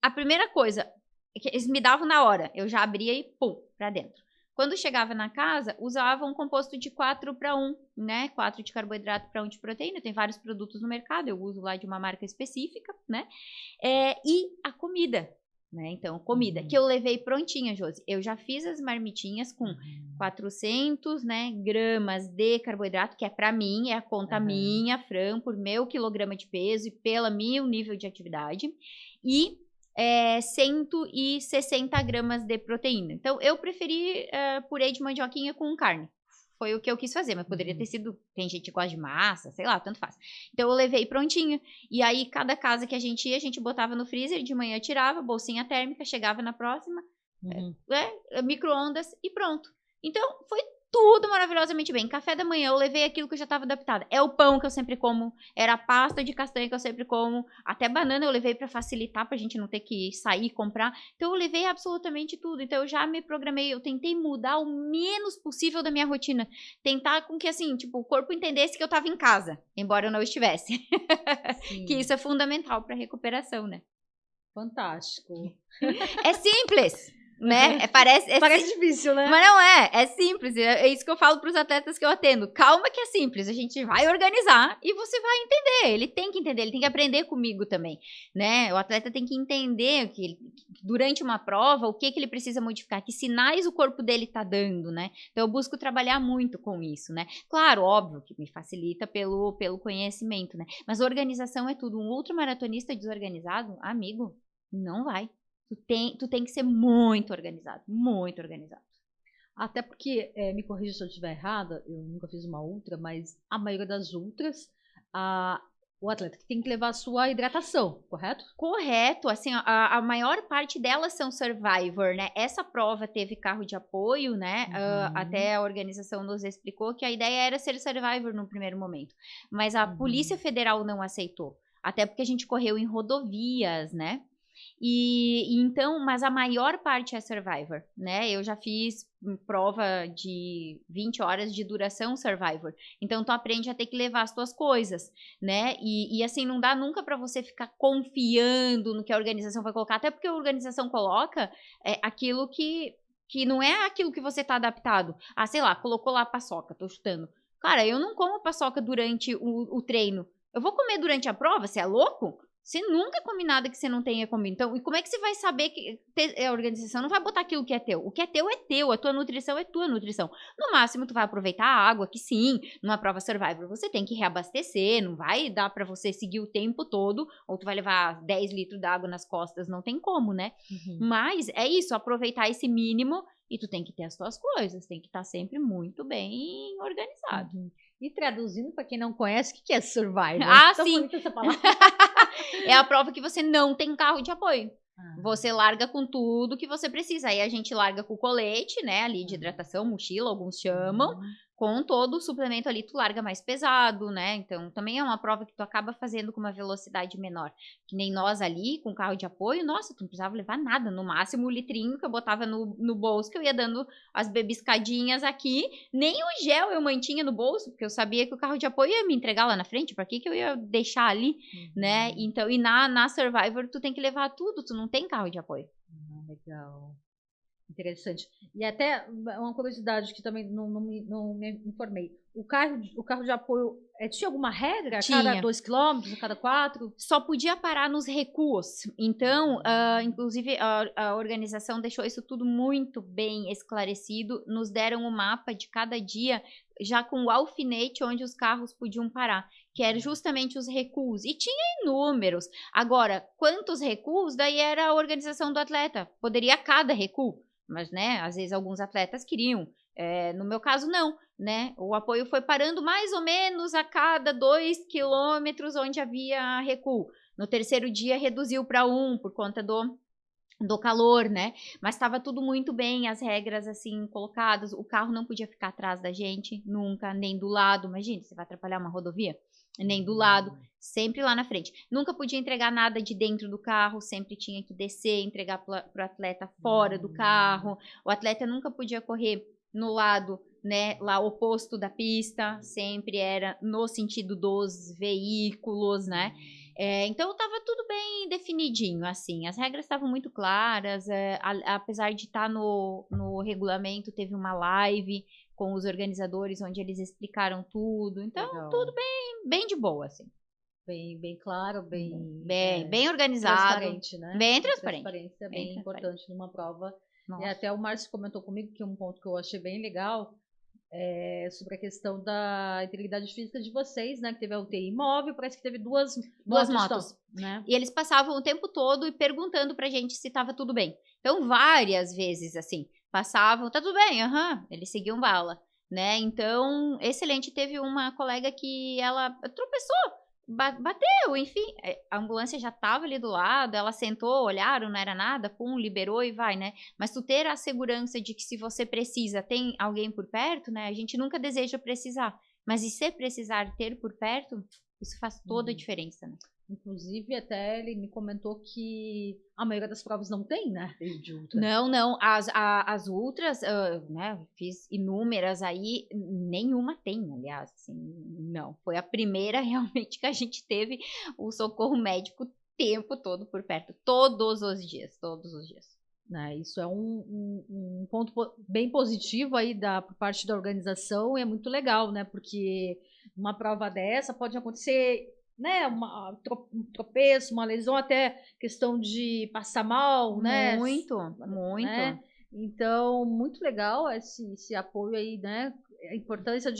a primeira coisa, eles me davam na hora, eu já abria e pum, para dentro. Quando chegava na casa, usava um composto de 4:1, né? 4 de carboidrato para 1 de proteína. Tem vários produtos no mercado, eu uso lá de uma marca específica, né? E a comida, né? Então, comida, que eu levei prontinha, Josi. Eu já fiz as marmitinhas com 400, né, gramas de carboidrato, que é para mim, é a conta minha, Fran, por meu quilograma de peso e pelo meu nível de atividade. E 160 gramas de proteína. Então, eu preferi purê de mandioquinha com carne. Foi o que eu quis fazer, mas poderia ter sido... Tem gente que gosta de massa, sei lá, tanto faz. Então, eu levei prontinho. E aí, cada casa que a gente ia, a gente botava no freezer, de manhã tirava, bolsinha térmica, chegava na próxima, micro-ondas e pronto. Então, foi tudo maravilhosamente bem. Café da manhã, eu levei aquilo que eu já estava adaptada. É o pão que eu sempre como, era a pasta de castanha que eu sempre como, até banana eu levei para facilitar, pra gente não ter que sair e comprar. Então eu levei absolutamente tudo. Então eu já me programei, eu tentei mudar o menos possível da minha rotina. Tentar com que, assim, tipo, o corpo entendesse que eu estava em casa, embora eu não estivesse. Que isso é fundamental para recuperação, né? Fantástico. É simples, né? Parece difícil, né? Mas não é simples. É isso que eu falo para os atletas que eu atendo. Calma que é simples, a gente vai organizar e você vai entender. Ele tem que entender, ele tem que aprender comigo também, né? O atleta tem que entender que durante uma prova, o que ele precisa modificar, que sinais o corpo dele está dando, né? Então eu busco trabalhar muito com isso, né? Claro, óbvio que me facilita pelo conhecimento, né? Mas organização é tudo. Um ultramaratonista desorganizado, amigo, não vai. Tu tem que ser muito organizado, muito organizado. Até porque, me corrija se eu estiver errada, eu nunca fiz uma ultra, mas a maioria das ultras, o atleta tem que levar a sua hidratação, correto? Correto, assim, a maior parte delas são Survivor, né? Essa prova teve carro de apoio, né? Até a organização nos explicou que a ideia era ser Survivor no primeiro momento, mas a Polícia Federal não aceitou, até porque a gente correu em rodovias, né? E então, mas a maior parte é Survivor, né? Eu já fiz prova de 20 horas de duração Survivor. Então, tu aprende a ter que levar as tuas coisas, né? E assim, não dá nunca para você ficar confiando no que a organização vai colocar, até porque a organização coloca aquilo que não é aquilo que você tá adaptado. Ah, sei lá, colocou lá a paçoca, tô chutando. Cara, eu não como paçoca durante o treino. Eu vou comer durante a prova? Você é louco? Você nunca come nada que você não tenha comido. Então, e como é que você vai saber que a organização não vai botar aquilo que é teu? O que é teu, a tua nutrição é tua nutrição. No máximo, tu vai aproveitar a água, que sim, numa prova Survivor você tem que reabastecer, não vai dar pra você seguir o tempo todo, ou tu vai levar 10 litros d'água nas costas, não tem como, né? Mas é isso, aproveitar esse mínimo e tu tem que ter as tuas coisas, tem que estar sempre muito bem organizado. E traduzindo para quem não conhece, o que é Survivor? Sim. Essa palavra. É a prova que você não tem carro de apoio. Você larga com tudo que você precisa. Aí a gente larga com o colete, né? Ali de hidratação, mochila, alguns chamam. Com todo o suplemento ali, tu larga mais pesado, né? Então, também é uma prova que tu acaba fazendo com uma velocidade menor. Que nem nós ali, com carro de apoio, nossa, tu não precisava levar nada. No máximo, o litrinho que eu botava no bolso, que eu ia dando as bebiscadinhas aqui. Nem o gel eu mantinha no bolso, porque eu sabia que o carro de apoio ia me entregar lá na frente. Pra que eu ia deixar ali, né? Então, e na Survivor, tu tem que levar tudo. Tu não tem carro de apoio. Legal. Interessante. E até uma curiosidade que também não me informei. O carro de apoio tinha alguma regra? Tinha. A cada 2 quilômetros, a cada 4? Só podia parar nos recuos. Então, inclusive, a organização deixou isso tudo muito bem esclarecido. Nos deram o mapa de cada dia, já com o alfinete onde os carros podiam parar, que eram justamente os recuos. E tinha inúmeros. Agora, quantos recuos? Daí era a organização do atleta. Poderia cada recuo. Mas, né, às vezes alguns atletas queriam. No meu caso, não, né? O apoio foi parando mais ou menos a cada 2 quilômetros onde havia recuo. No terceiro dia reduziu para 1 por conta do calor, né? Mas estava tudo muito bem, as regras assim colocadas. O carro não podia ficar atrás da gente, nunca, nem do lado. Imagina, você vai atrapalhar uma rodovia? Nem do lado, sempre lá na frente. Nunca podia entregar nada de dentro do carro, sempre tinha que descer, entregar para o atleta fora do carro. O atleta nunca podia correr no lado, né, lá oposto da pista, sempre era no sentido dos veículos, né? Então estava tudo bem definidinho, assim, as regras estavam muito claras, apesar de estar no regulamento, teve uma live com os organizadores, onde eles explicaram tudo, então legal. Tudo bem de boa, assim. Bem claro, bem organizado. Transparente, né? Bem transparente. Transparência é bem importante numa prova. E até o Márcio comentou comigo que um ponto que eu achei bem legal sobre a questão da integridade física de vocês, né? Que teve a UTI móvel, parece que teve duas motos, né? E eles passavam o tempo todo e perguntando pra gente se tava tudo bem. Então, várias vezes, assim, passavam, tá tudo bem, eles seguiam bala, né? Então, excelente. Teve uma colega que ela tropeçou, Bateu, enfim, a ambulância já estava ali do lado, ela sentou, olharam, não era nada, pum, liberou e vai, né? Mas tu ter a segurança de que se você precisa, tem alguém por perto, né? A gente nunca deseja precisar, mas e se precisar ter por perto, isso faz toda a diferença, né? Inclusive, até ele me comentou que a maioria das provas não tem, né? De ultra. Não, as ultras, né, fiz inúmeras aí, nenhuma tem, aliás, assim, não. Foi a primeira realmente que a gente teve o socorro médico o tempo todo por perto, todos os dias, Né? Isso é um ponto bem positivo aí por parte da organização e é muito legal, né? Porque uma prova dessa pode acontecer, né? Um tropeço, uma lesão, até questão de passar mal, né? Muito. Né? Então, muito legal esse apoio aí, né? A importância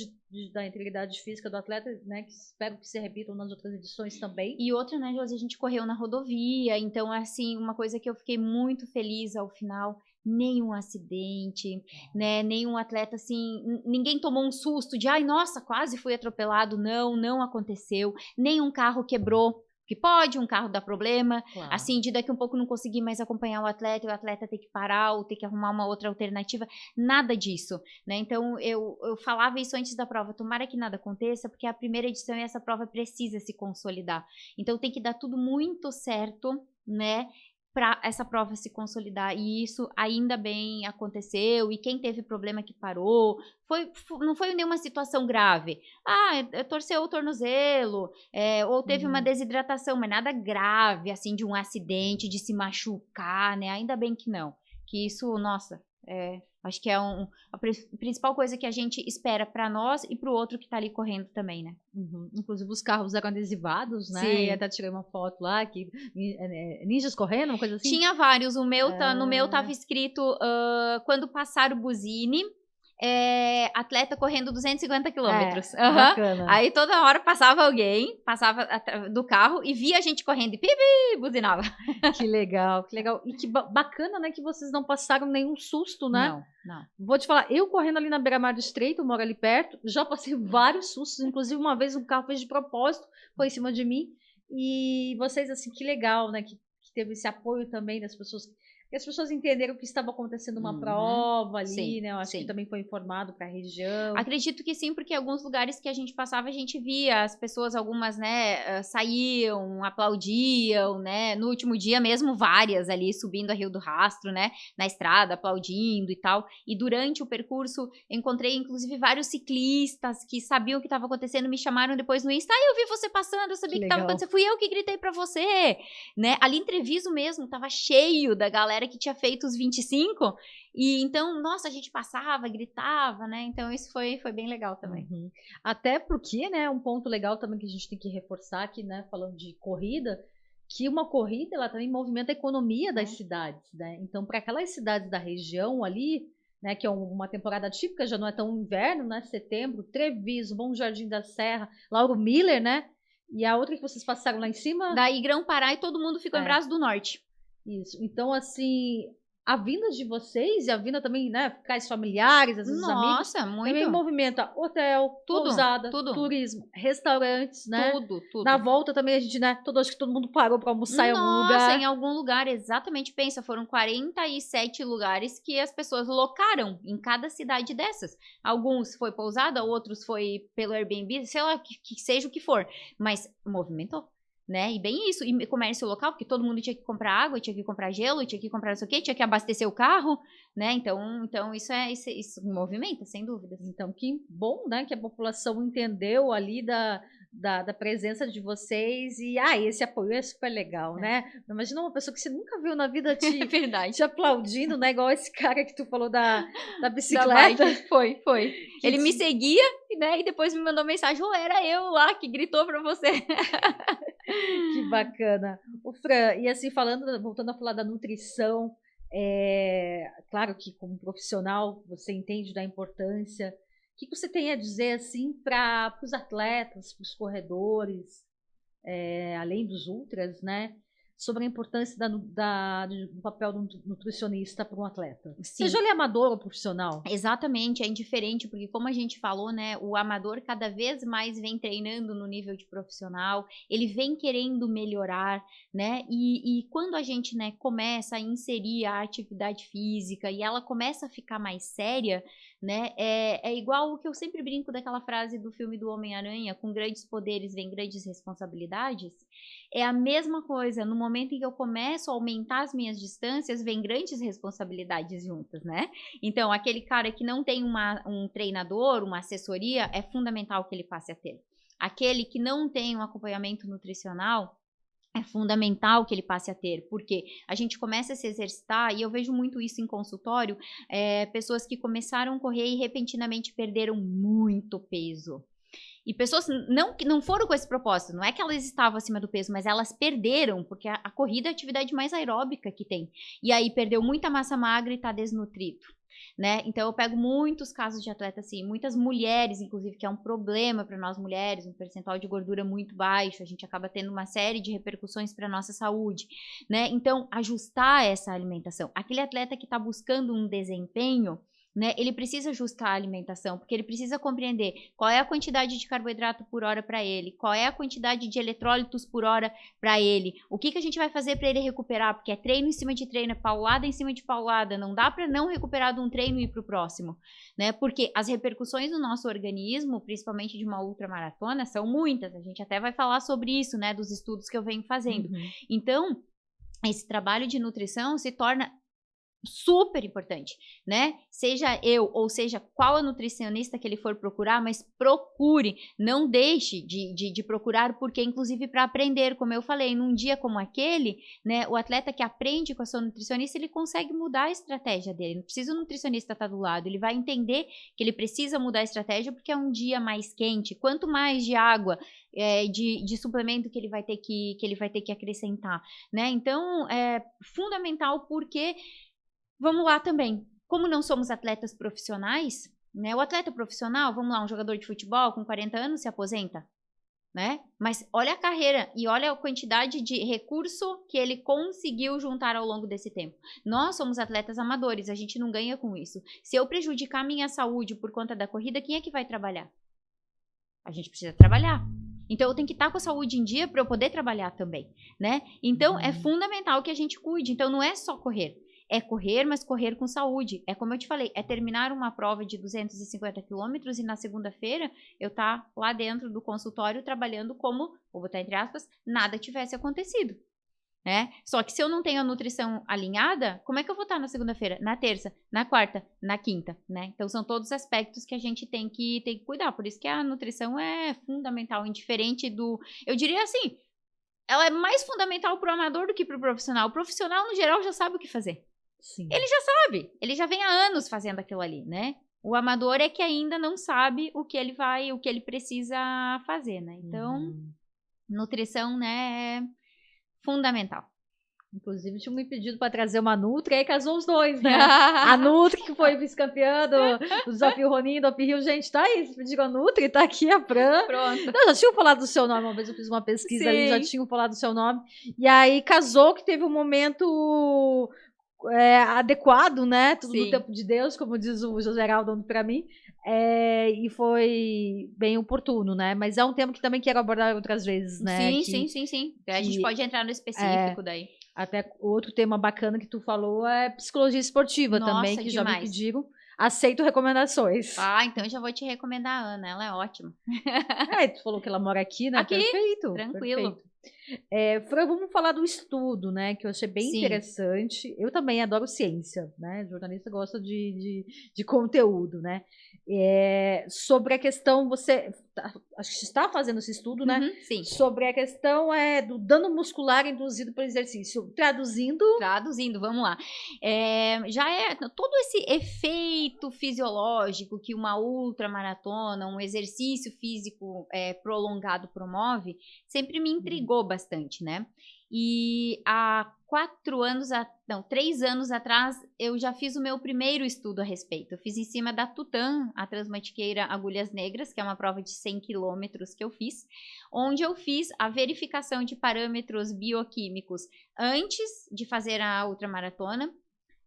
da integridade física do atleta, né? Que espero que se repitam nas outras edições também. E outra, né, Josi, a gente correu na rodovia, então, assim, uma coisa que eu fiquei muito feliz ao final, nenhum acidente, né, nenhum atleta, assim, ninguém tomou um susto de, ai, nossa, quase fui atropelado, não aconteceu, nenhum carro quebrou, que pode, um carro dá problema, Claro. Assim, de daqui um pouco não conseguir mais acompanhar o atleta ter que parar ou ter que arrumar uma outra alternativa, nada disso, né, então eu falava isso antes da prova, tomara que nada aconteça, porque a primeira edição e essa prova precisa se consolidar, então tem que dar tudo muito certo, né, para essa prova se consolidar, e isso ainda bem aconteceu, e quem teve problema que parou, não foi nenhuma situação grave, torceu o tornozelo, ou teve uma desidratação, mas nada grave, assim, de um acidente, de se machucar, né, ainda bem que não, que isso, nossa, acho que é a principal coisa que a gente espera para nós e para o outro que tá ali correndo também, né? Inclusive os carros eram adesivados, né? Sim. E até tirei uma foto lá, que ninjas correndo, uma coisa assim. Tinha vários, no meu tava escrito, quando passar o buzine, atleta correndo 250 quilômetros. Bacana. Aí toda hora passava alguém, passava do carro e via a gente correndo e pipi, buzinava. Que legal, que legal. E que bacana, né, que vocês não passaram nenhum susto, né? Não. Vou te falar, eu correndo ali na beira-mar do Estreito, eu moro ali perto, já passei vários sustos, inclusive uma vez um carro fez de propósito, foi em cima de mim, e vocês, assim, que legal, né, que teve esse apoio também das pessoas, que as pessoas entenderam que estava acontecendo uma prova ali, sim, né, eu acho que também foi informado para a região. Acredito que sim, porque alguns lugares que a gente passava, a gente via as pessoas, algumas, né, saíam, aplaudiam, né, no último dia mesmo, várias ali subindo a Rio do Rastro, né, na estrada, aplaudindo e tal, e durante o percurso, encontrei inclusive vários ciclistas que sabiam o que estava acontecendo, me chamaram depois no Insta, eu vi você passando, eu sabia que estava acontecendo, fui eu que gritei pra você, né, ali em Treviso mesmo, tava cheio da galera que tinha feito os 25, e então, nossa, a gente passava, gritava, né? Então isso foi bem legal também. Até porque, né, um ponto legal também que a gente tem que reforçar aqui, né, falando de corrida, que uma corrida, ela também movimenta a economia das cidades, né? Então, para aquelas cidades da região ali, né, que é uma temporada típica, já não é tão inverno, né, setembro, Treviso, Bom Jardim da Serra, Lauro Miller, né? E a outra que vocês passaram lá em cima? Daí Grão-Pará e todo mundo ficou em Braço do Norte. Isso. Então, assim, a vinda de vocês e a vinda também, né, fiscais familiares, às vezes amigos, também movimenta hotel, pousada, turismo, restaurantes, né? Tudo. Na volta também a gente, né, acho que todo mundo parou para almoçar em algum lugar. Nossa, em algum lugar, exatamente, pensa, foram 47 lugares que as pessoas locaram em cada cidade dessas. Alguns foi pousada, outros foi pelo Airbnb, sei lá, que seja o que for, mas movimentou. Né? E bem isso, e comércio local, porque todo mundo tinha que comprar água, tinha que comprar gelo, tinha que comprar não sei o quê, tinha que abastecer o carro, né? Então isso movimenta, sem dúvidas. Então, que bom, né, que a população entendeu ali da presença de vocês e esse apoio é super legal, né? Imagina uma pessoa que você nunca viu na vida te aplaudindo, né? Igual esse cara que tu falou da bicicleta. Da bike. Foi. Ele me seguia, né? E depois me mandou mensagem, era eu lá que gritou pra você. Que bacana. O Fran, e assim, voltando a falar da nutrição, claro que como profissional você entende da importância. O que você tem a dizer assim para os atletas, para os corredores, além dos ultras, né? sobre a importância do papel do nutricionista para um atleta. Sim. Seja ele amador ou profissional. Exatamente, é indiferente, porque como a gente falou, né, o amador cada vez mais vem treinando no nível de profissional, ele vem querendo melhorar, né, e quando a gente, né, começa a inserir a atividade física e ela começa a ficar mais séria, né, é igual o que eu sempre brinco daquela frase do filme do Homem-Aranha, com grandes poderes vem grandes responsabilidades, é a mesma coisa, no momento em que eu começo a aumentar as minhas distâncias, vem grandes responsabilidades juntas, né? Então, aquele cara que não tem um treinador, uma assessoria, é fundamental que ele passe a ter. Aquele que não tem um acompanhamento nutricional, é fundamental que ele passe a ter, porque a gente começa a se exercitar, e eu vejo muito isso em consultório, pessoas que começaram a correr e repentinamente perderam muito peso. E pessoas que não foram com esse propósito, não é que elas estavam acima do peso, mas elas perderam, porque a corrida é a atividade mais aeróbica que tem. E aí perdeu muita massa magra e está desnutrido, né? Então eu pego muitos casos de atleta assim, muitas mulheres, inclusive, que é um problema para nós mulheres, um percentual de gordura muito baixo, a gente acaba tendo uma série de repercussões para a nossa saúde, né? Então, ajustar essa alimentação. Aquele atleta que está buscando um desempenho, né, ele precisa ajustar a alimentação, porque ele precisa compreender qual é a quantidade de carboidrato por hora para ele, qual é a quantidade de eletrólitos por hora para ele, o que a gente vai fazer para ele recuperar, porque é treino em cima de treino, é paulada em cima de paulada, não dá para não recuperar de um treino e ir para o próximo, né, porque as repercussões no nosso organismo, principalmente de uma ultramaratona, são muitas, a gente até vai falar sobre isso, né, dos estudos que eu venho fazendo. Então, esse trabalho de nutrição se torna super importante, né? Seja eu ou seja qual a nutricionista que ele for procurar, mas procure, não deixe de procurar, porque inclusive para aprender, como eu falei, num dia como aquele, né? O atleta que aprende com a sua nutricionista, ele consegue mudar a estratégia dele, não precisa o nutricionista estar do lado, ele vai entender que ele precisa mudar a estratégia porque é um dia mais quente, quanto mais de água, de suplemento que ele vai ter que acrescentar, né? Então, é fundamental porque vamos lá também, como não somos atletas profissionais, né? O atleta profissional, vamos lá, um jogador de futebol com 40 anos se aposenta, né? Mas olha a carreira e olha a quantidade de recurso que ele conseguiu juntar ao longo desse tempo. Nós somos atletas amadores, a gente não ganha com isso. Se eu prejudicar minha saúde por conta da corrida, quem é que vai trabalhar? A gente precisa trabalhar. Então, eu tenho que estar com a saúde em dia para eu poder trabalhar também, né? Então, é fundamental que a gente cuide. Então, não é só correr. É correr, mas correr com saúde. É como eu te falei, é terminar uma prova de 250 quilômetros e na segunda-feira eu estar lá dentro do consultório trabalhando como, vou botar entre aspas, nada tivesse acontecido, né? Só que se eu não tenho a nutrição alinhada, como é que eu vou estar na segunda-feira, na terça, na quarta, na quinta, né? Então são todos aspectos que a gente tem que cuidar. Por isso que a nutrição é fundamental, indiferente do... Eu diria assim, ela é mais fundamental para o amador do que para o profissional. O profissional, no geral, já sabe o que fazer. Sim. Ele já sabe, ele já vem há anos fazendo aquilo ali, né? O amador é que ainda não sabe o que ele precisa fazer, né? Então, nutrição, né, é fundamental. Inclusive, tinha me pedido para trazer uma Nutri, e aí casou os dois, né? A Nutri, que foi vice-campeã do Desafio Ronin, do Up Hill. Gente, tá aí, vocês pediram a Nutri, tá aqui a Fran. Pronto. Não, já tinham falado do seu nome, uma vez eu fiz uma pesquisa ali, já tinham falado do seu nome. E aí casou, que teve um momento adequado, né? Tudo no tempo de Deus, como diz o José Geraldo para mim. E foi bem oportuno, né? Mas é um tema que também quero abordar outras vezes, né? Sim. A gente pode entrar no específico daí. Até outro tema bacana que tu falou é psicologia esportiva. Nossa, também, que demais. Já me pediram. Aceito recomendações. Ah, então já vou te recomendar a Ana, ela é ótima. Tu falou que ela mora aqui, né? Aqui, perfeito. Tranquilo. Perfeito. Fran, vamos falar do estudo, né? Que eu achei bem interessante. Eu também adoro ciência, né? Jornalista gosta de conteúdo, né? Sobre a questão, você acho que está fazendo esse estudo, né? Sim. Sobre a questão do dano muscular induzido pelo exercício. Traduzindo, vamos lá. Já é todo esse efeito fisiológico que uma ultramaratona, um exercício físico prolongado promove, sempre me intrigou bastante, né? E há 3 anos atrás, eu já fiz o meu primeiro estudo a respeito. Eu fiz em cima da Tutan, a Transmantiqueira Agulhas Negras, que é uma prova de 100 quilômetros que eu fiz, onde eu fiz a verificação de parâmetros bioquímicos antes de fazer a ultramaratona,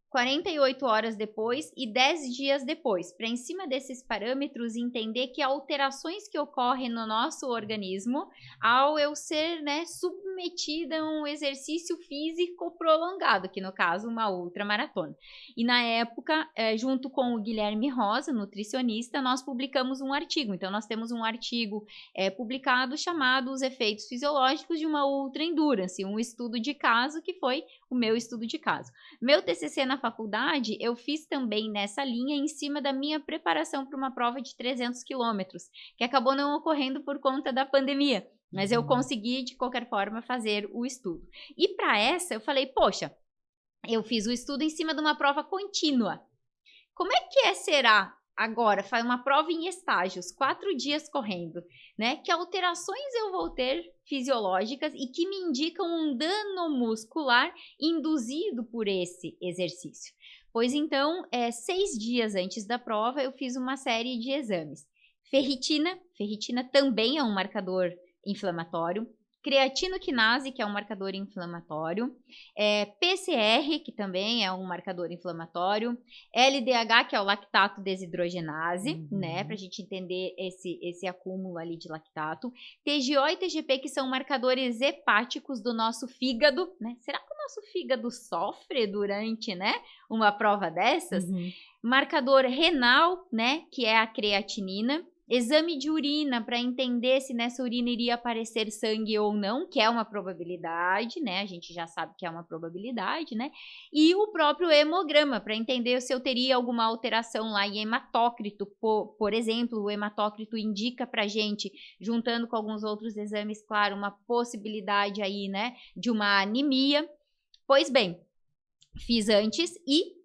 48 horas depois e 10 dias depois, para em cima desses parâmetros entender que alterações que ocorrem no nosso organismo ao eu ser, né, submetida a um exercício físico prolongado, que no caso uma ultramaratona. E na época, junto com o Guilherme Rosa, nutricionista, nós publicamos um artigo. Então nós temos um artigo publicado chamado Os Efeitos Fisiológicos de uma Ultra Endurance, um estudo de caso que foi o meu estudo de caso. Meu TCC na faculdade, eu fiz também nessa linha em cima da minha preparação para uma prova de 300 quilômetros, que acabou não ocorrendo por conta da pandemia, mas eu consegui, de qualquer forma, fazer o estudo. E para essa, eu falei, poxa, eu fiz o estudo em cima de uma prova contínua. Como é que será agora, faz uma prova em estágios, 4 dias correndo, né? Que alterações eu vou ter fisiológicas e que me indicam um dano muscular induzido por esse exercício. Pois então, 6 dias antes da prova, eu fiz uma série de exames. Ferritina também é um marcador inflamatório. Creatinoquinase, que é um marcador inflamatório, PCR, que também é um marcador inflamatório, LDH, que é o lactato desidrogenase, né, para a gente entender esse acúmulo ali de lactato, TGO e TGP, que são marcadores hepáticos do nosso fígado, né, será que o nosso fígado sofre durante, né, uma prova dessas? Marcador renal, né, que é a creatinina, exame de urina para entender se nessa urina iria aparecer sangue ou não, que é uma probabilidade, né? A gente já sabe que é uma probabilidade, né? E o próprio hemograma para entender se eu teria alguma alteração lá em hematócrito, por exemplo, o hematócrito indica para gente, juntando com alguns outros exames, claro, uma possibilidade aí, né, de uma anemia. Pois bem, fiz antes e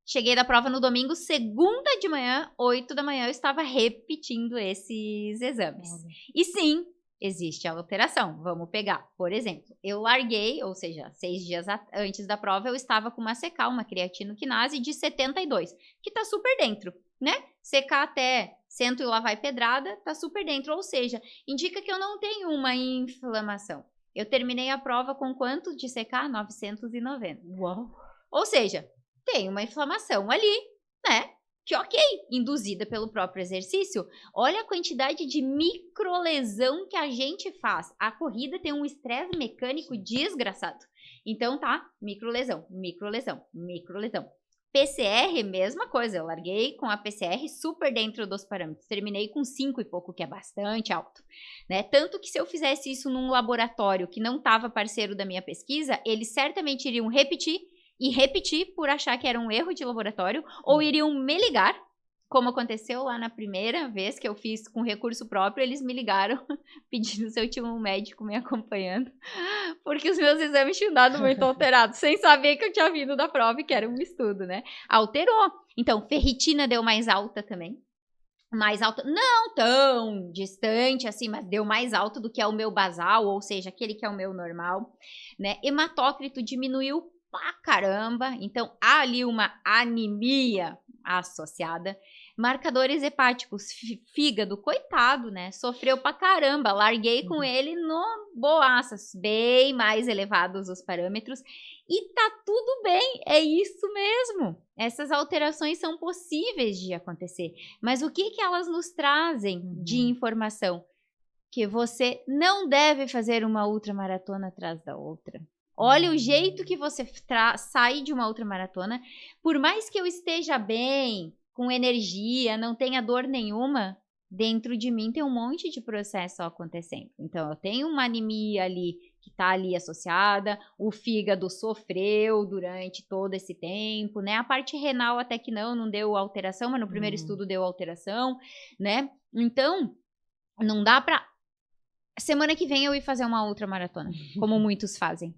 cheguei da prova no domingo, segunda de manhã, 8 da manhã, eu estava repetindo esses exames. E sim, existe a alteração. Vamos pegar, por exemplo, eu larguei, ou seja, 6 dias antes da prova, eu estava com uma CK, uma creatinoquinase de 72, que tá super dentro, né? CK até 100 e lá vai pedrada, tá super dentro, ou seja, indica que eu não tenho uma inflamação. Eu terminei a prova com quanto de CK? 990. Uau! Ou seja, tem uma inflamação ali, né? Que ok, induzida pelo próprio exercício. Olha a quantidade de microlesão que a gente faz. A corrida tem um estresse mecânico desgraçado. Então tá, microlesão. PCR, mesma coisa. Eu larguei com a PCR super dentro dos parâmetros. Terminei com 5 e pouco, que é bastante alto, né? Tanto que se eu fizesse isso num laboratório que não estava parceiro da minha pesquisa, eles certamente iriam repetir por achar que era um erro de laboratório, ou iriam me ligar, como aconteceu lá na primeira vez que eu fiz com recurso próprio, eles me ligaram pedindo se eu tinha um médico me acompanhando, porque os meus exames tinham dado muito alterados, sem saber que eu tinha vindo da prova e que era um estudo, né? Alterou. Então, ferritina deu mais alta também. Mais alta, não tão distante assim, mas deu mais alto do que é o meu basal, ou seja, aquele que é o meu normal, né? Hematócrito diminuiu pra caramba, então há ali uma anemia associada. Marcadores hepáticos, fígado, coitado, né? Sofreu pra caramba, larguei com ele no boaças, bem mais elevados os parâmetros. E tá tudo bem, é isso mesmo. Essas alterações são possíveis de acontecer. Mas o que elas nos trazem de informação? Que você não deve fazer uma ultramaratona atrás da outra. Olha o jeito que você sai de uma ultramaratona. Por mais que eu esteja bem, com energia, não tenha dor nenhuma, dentro de mim tem um monte de processo acontecendo. Então, eu tenho uma anemia ali, que está ali associada, o fígado sofreu durante todo esse tempo, né? A parte renal até que não deu alteração, mas no primeiro estudo deu alteração, né? Então, não dá pra... Semana que vem eu ir fazer uma ultramaratona, como muitos fazem.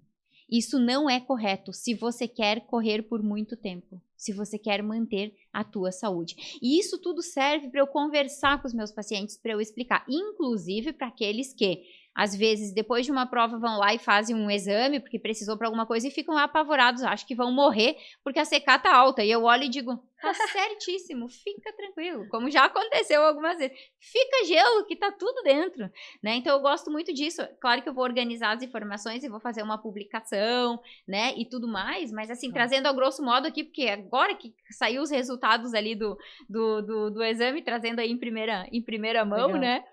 Isso não é correto se você quer correr por muito tempo, se você quer manter a tua saúde. E isso tudo serve para eu conversar com os meus pacientes, para eu explicar, inclusive para aqueles que às vezes, depois de uma prova, vão lá e fazem um exame, porque precisou para alguma coisa, e ficam apavorados, acham que vão morrer, porque a CK tá alta. E eu olho e digo, tá certíssimo, fica tranquilo, como já aconteceu algumas vezes. Fica gelo, que tá tudo dentro, né? Então, eu gosto muito disso. Claro que eu vou organizar as informações e vou fazer uma publicação, né, e tudo mais, mas assim, trazendo a grosso modo aqui, porque agora que saiu os resultados ali do exame, trazendo aí em primeira mão, Legal. né?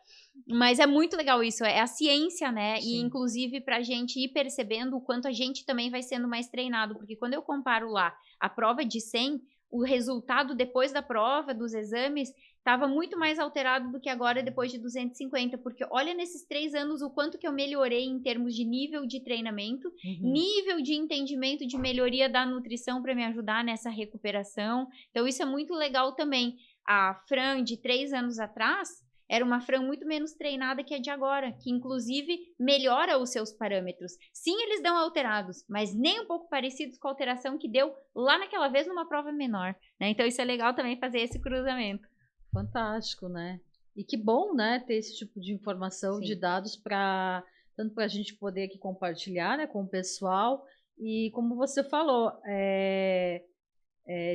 Mas é muito legal isso, é a ciência, né? E Sim. inclusive pra gente ir percebendo o quanto a gente também vai sendo mais treinado, porque quando eu comparo lá a prova de 100, o resultado depois da prova, dos exames, estava muito mais alterado do que agora depois de 250, porque olha nesses 3 anos o quanto que eu melhorei em termos de nível de treinamento, nível de entendimento de melhoria da nutrição para me ajudar nessa recuperação. Então isso é muito legal também. A Fran de 3 anos atrás era uma Fran muito menos treinada que a de agora, que inclusive melhora os seus parâmetros. Sim, eles dão alterados, mas nem um pouco parecidos com a alteração que deu lá naquela vez numa prova menor, né? Então isso é legal também fazer esse cruzamento. Fantástico, né? E que bom, né, ter esse tipo de informação, de Sim. dados para tanto para a gente poder aqui compartilhar, né, com o pessoal e como você falou,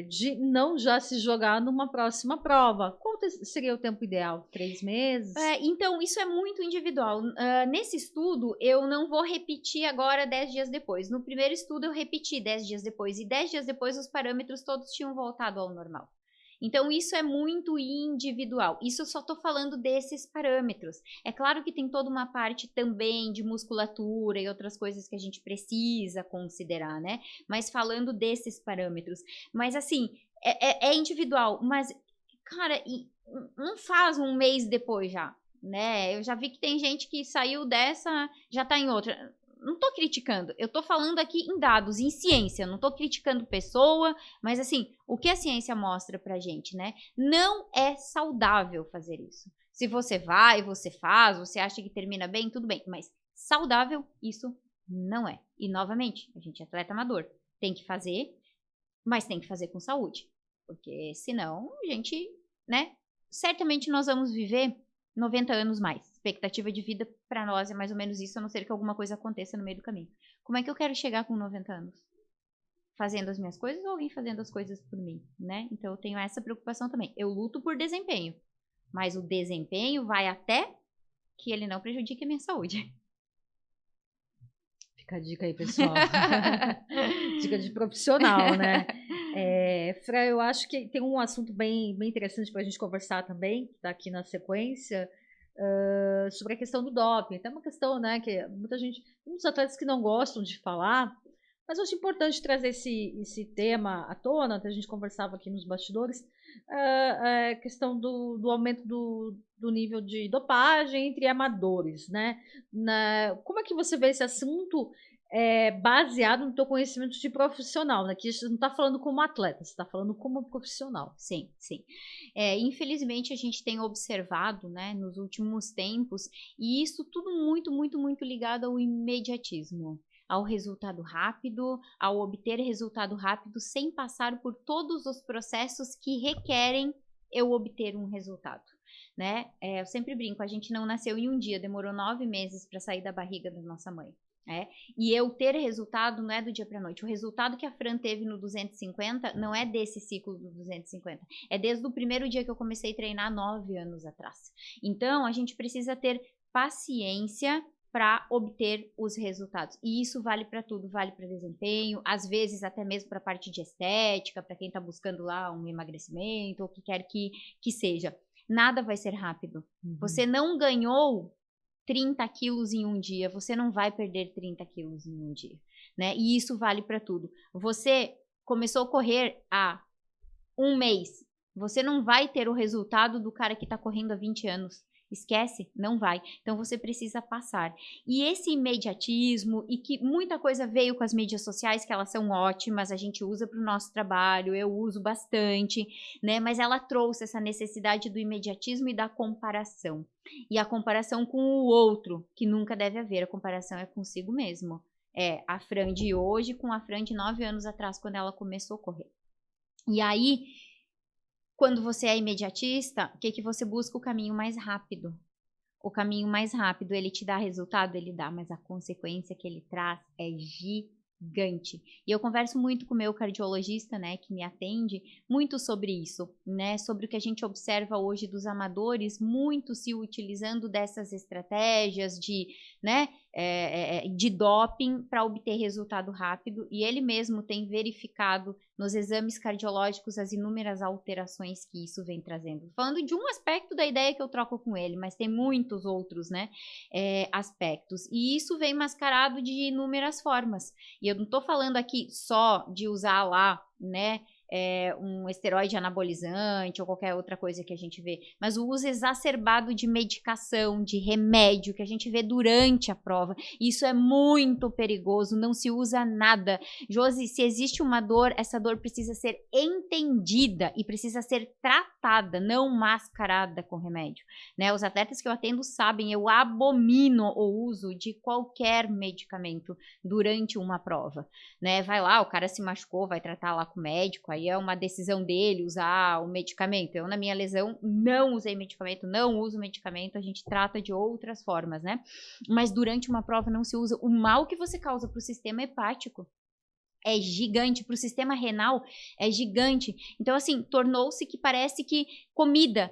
de não já se jogar numa próxima prova. Seria o tempo ideal? 3 meses? Então, isso é muito individual. Nesse estudo, eu não vou repetir agora 10 dias depois. No primeiro estudo, eu repeti 10 dias depois. E 10 dias depois, os parâmetros todos tinham voltado ao normal. Então, isso é muito individual. Isso eu só estou falando desses parâmetros. É claro que tem toda uma parte também de musculatura e outras coisas que a gente precisa considerar, né? Mas falando desses parâmetros. Mas, assim, é individual. Mas, cara, não faz um mês depois já, né? Eu já vi que tem gente que saiu dessa, já tá em outra. Não tô criticando, eu tô falando aqui em dados, em ciência, não tô criticando pessoa, mas assim, o que a ciência mostra pra gente, né? Não é saudável fazer isso. Se você vai, você faz, você acha que termina bem, tudo bem, mas saudável isso não é. E novamente, a gente é atleta amador, tem que fazer, mas tem que fazer com saúde, porque senão a gente, né? Certamente nós vamos viver 90 anos mais. Expectativa de vida para nós é mais ou menos isso, a não ser que alguma coisa aconteça no meio do caminho. Como é que eu quero chegar com 90 anos? Fazendo as minhas coisas ou alguém fazendo as coisas por mim, né? Então eu tenho essa preocupação também. Eu luto por desempenho, mas o desempenho vai até que ele não prejudique a minha saúde. Fica a dica aí, pessoal. Dica de profissional, né? Fra, eu acho que tem um assunto bem, bem interessante para a gente conversar também, que está aqui na sequência, sobre a questão do doping. Até uma questão, né, que muita gente, muitos atletas que não gostam de falar, mas eu acho importante trazer esse tema à tona, até a gente conversava aqui nos bastidores, a questão do aumento do nível de dopagem entre amadores, né? Como é que você vê esse assunto baseado no teu conhecimento de profissional, né? Que você não está falando como atleta, você está falando como profissional. Sim, sim. Infelizmente a gente tem observado, né, nos últimos tempos, e isso tudo muito, muito, muito ligado ao imediatismo, ao resultado rápido, ao obter resultado rápido sem passar por todos os processos que requerem eu obter um resultado, né? Eu sempre brinco, a gente não nasceu em um dia, demorou 9 meses para sair da barriga da nossa mãe. E eu ter resultado não é do dia para a noite. O resultado que a Fran teve no 250 não é desse ciclo do 250. É desde o primeiro dia que eu comecei a treinar 9 anos atrás. Então, a gente precisa ter paciência para obter os resultados. E isso vale para tudo, vale para desempenho, às vezes até mesmo para a parte de estética, para quem está buscando lá um emagrecimento, ou o que quer que seja. Nada vai ser rápido. Você não ganhou 30 quilos em um dia, você não vai perder 30 quilos em um dia, né? E isso vale para tudo. Você começou a correr há um mês, você não vai ter o resultado do cara que está correndo há 20 anos. Esquece, não vai. Então você precisa passar. E esse imediatismo, e que muita coisa veio com as mídias sociais, que elas são ótimas, a gente usa para o nosso trabalho, eu uso bastante, né? Mas ela trouxe essa necessidade do imediatismo e da comparação. E a comparação com o outro, que nunca deve haver, a comparação é consigo mesmo. É a Fran de hoje com a Fran de 9 anos atrás, quando ela começou a correr. E aí, quando você é imediatista, o que você busca? O caminho mais rápido. o caminho mais rápido, ele te dá resultado, ele dá, mas a consequência que ele traz é gigante. E eu converso muito com o meu cardiologista, né, que me atende, muito sobre isso, né, sobre o que a gente observa hoje dos amadores, muito se utilizando dessas estratégias de, né, de doping para obter resultado rápido, e ele mesmo tem verificado nos exames cardiológicos as inúmeras alterações que isso vem trazendo. Falando de um aspecto da ideia que eu troco com ele, mas tem muitos outros, né, aspectos. E isso vem mascarado de inúmeras formas. E eu não estou falando aqui só de usar lá, né, um esteroide anabolizante ou qualquer outra coisa que a gente vê, mas o uso exacerbado de medicação, de remédio que a gente vê durante a prova. Isso é muito perigoso, não se usa nada. Josi, se existe uma dor, essa dor precisa ser entendida e precisa ser tratada, não mascarada com remédio, né? Os atletas que eu atendo sabem, eu abomino o uso de qualquer medicamento durante uma prova, né? Vai lá, o cara se machucou, vai tratar lá com o médico, aí é uma decisão dele usar o medicamento. Eu, na minha lesão, não usei medicamento, não uso medicamento, a gente trata de outras formas, né? Mas durante uma prova não se usa. O mal que você causa para o sistema hepático é gigante, para o sistema renal é gigante. Então, assim, tornou-se que parece que comida,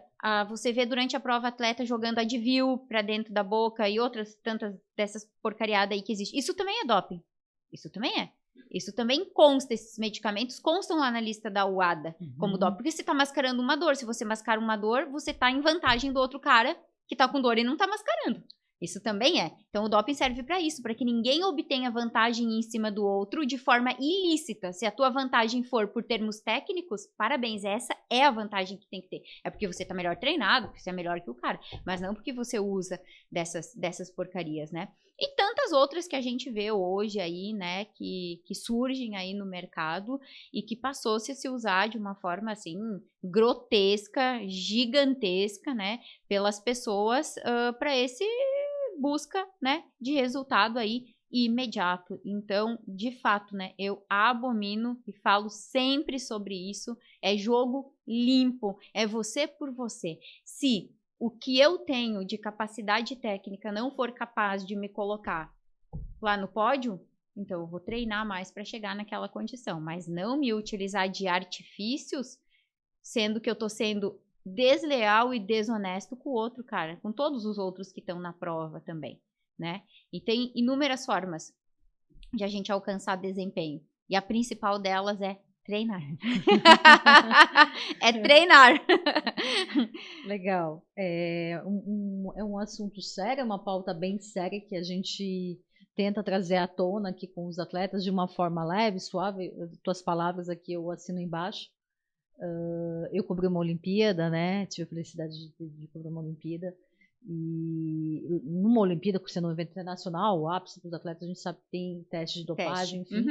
você vê durante a prova atleta jogando Advil para dentro da boca e outras tantas dessas porcariadas aí que existe. Isso também é doping. Isso também é. Isso também consta, esses medicamentos constam lá na lista da UADA como doping, porque você está mascarando uma dor. Se você mascara uma dor, você está em vantagem do outro cara que está com dor e não está mascarando. Isso também é. Então, o doping serve para isso, para que ninguém obtenha vantagem em cima do outro de forma ilícita. Se a tua vantagem for por termos técnicos, parabéns, essa é a vantagem que tem que ter. É porque você tá melhor treinado, porque você é melhor que o cara, mas não porque você usa dessas porcarias, né? E tantas outras que a gente vê hoje aí, né, que surgem aí no mercado e que passou-se a se usar de uma forma, assim, grotesca, gigantesca, né, pelas pessoas para esse busca, né, de resultado aí imediato. Então, de fato, né, eu abomino e falo sempre sobre isso. É jogo limpo, é você por você. Se o que eu tenho de capacidade técnica não for capaz de me colocar lá no pódio, então eu vou treinar mais para chegar naquela condição, mas não me utilizar de artifícios, sendo que eu tô sendo desleal e desonesto com o outro cara, com todos os outros que estão na prova também, né? E tem inúmeras formas de a gente alcançar desempenho. E a principal delas é treinar. É treinar. Legal. É um assunto sério, é uma pauta bem séria que a gente tenta trazer à tona aqui com os atletas de uma forma leve, suave. Tuas palavras aqui eu assino embaixo. Eu cobri uma Olimpíada, né? Tive a felicidade de cobrir uma Olimpíada. E numa Olimpíada, por ser um evento internacional, o ápice dos atletas, a gente sabe que tem teste de dopagem, enfim.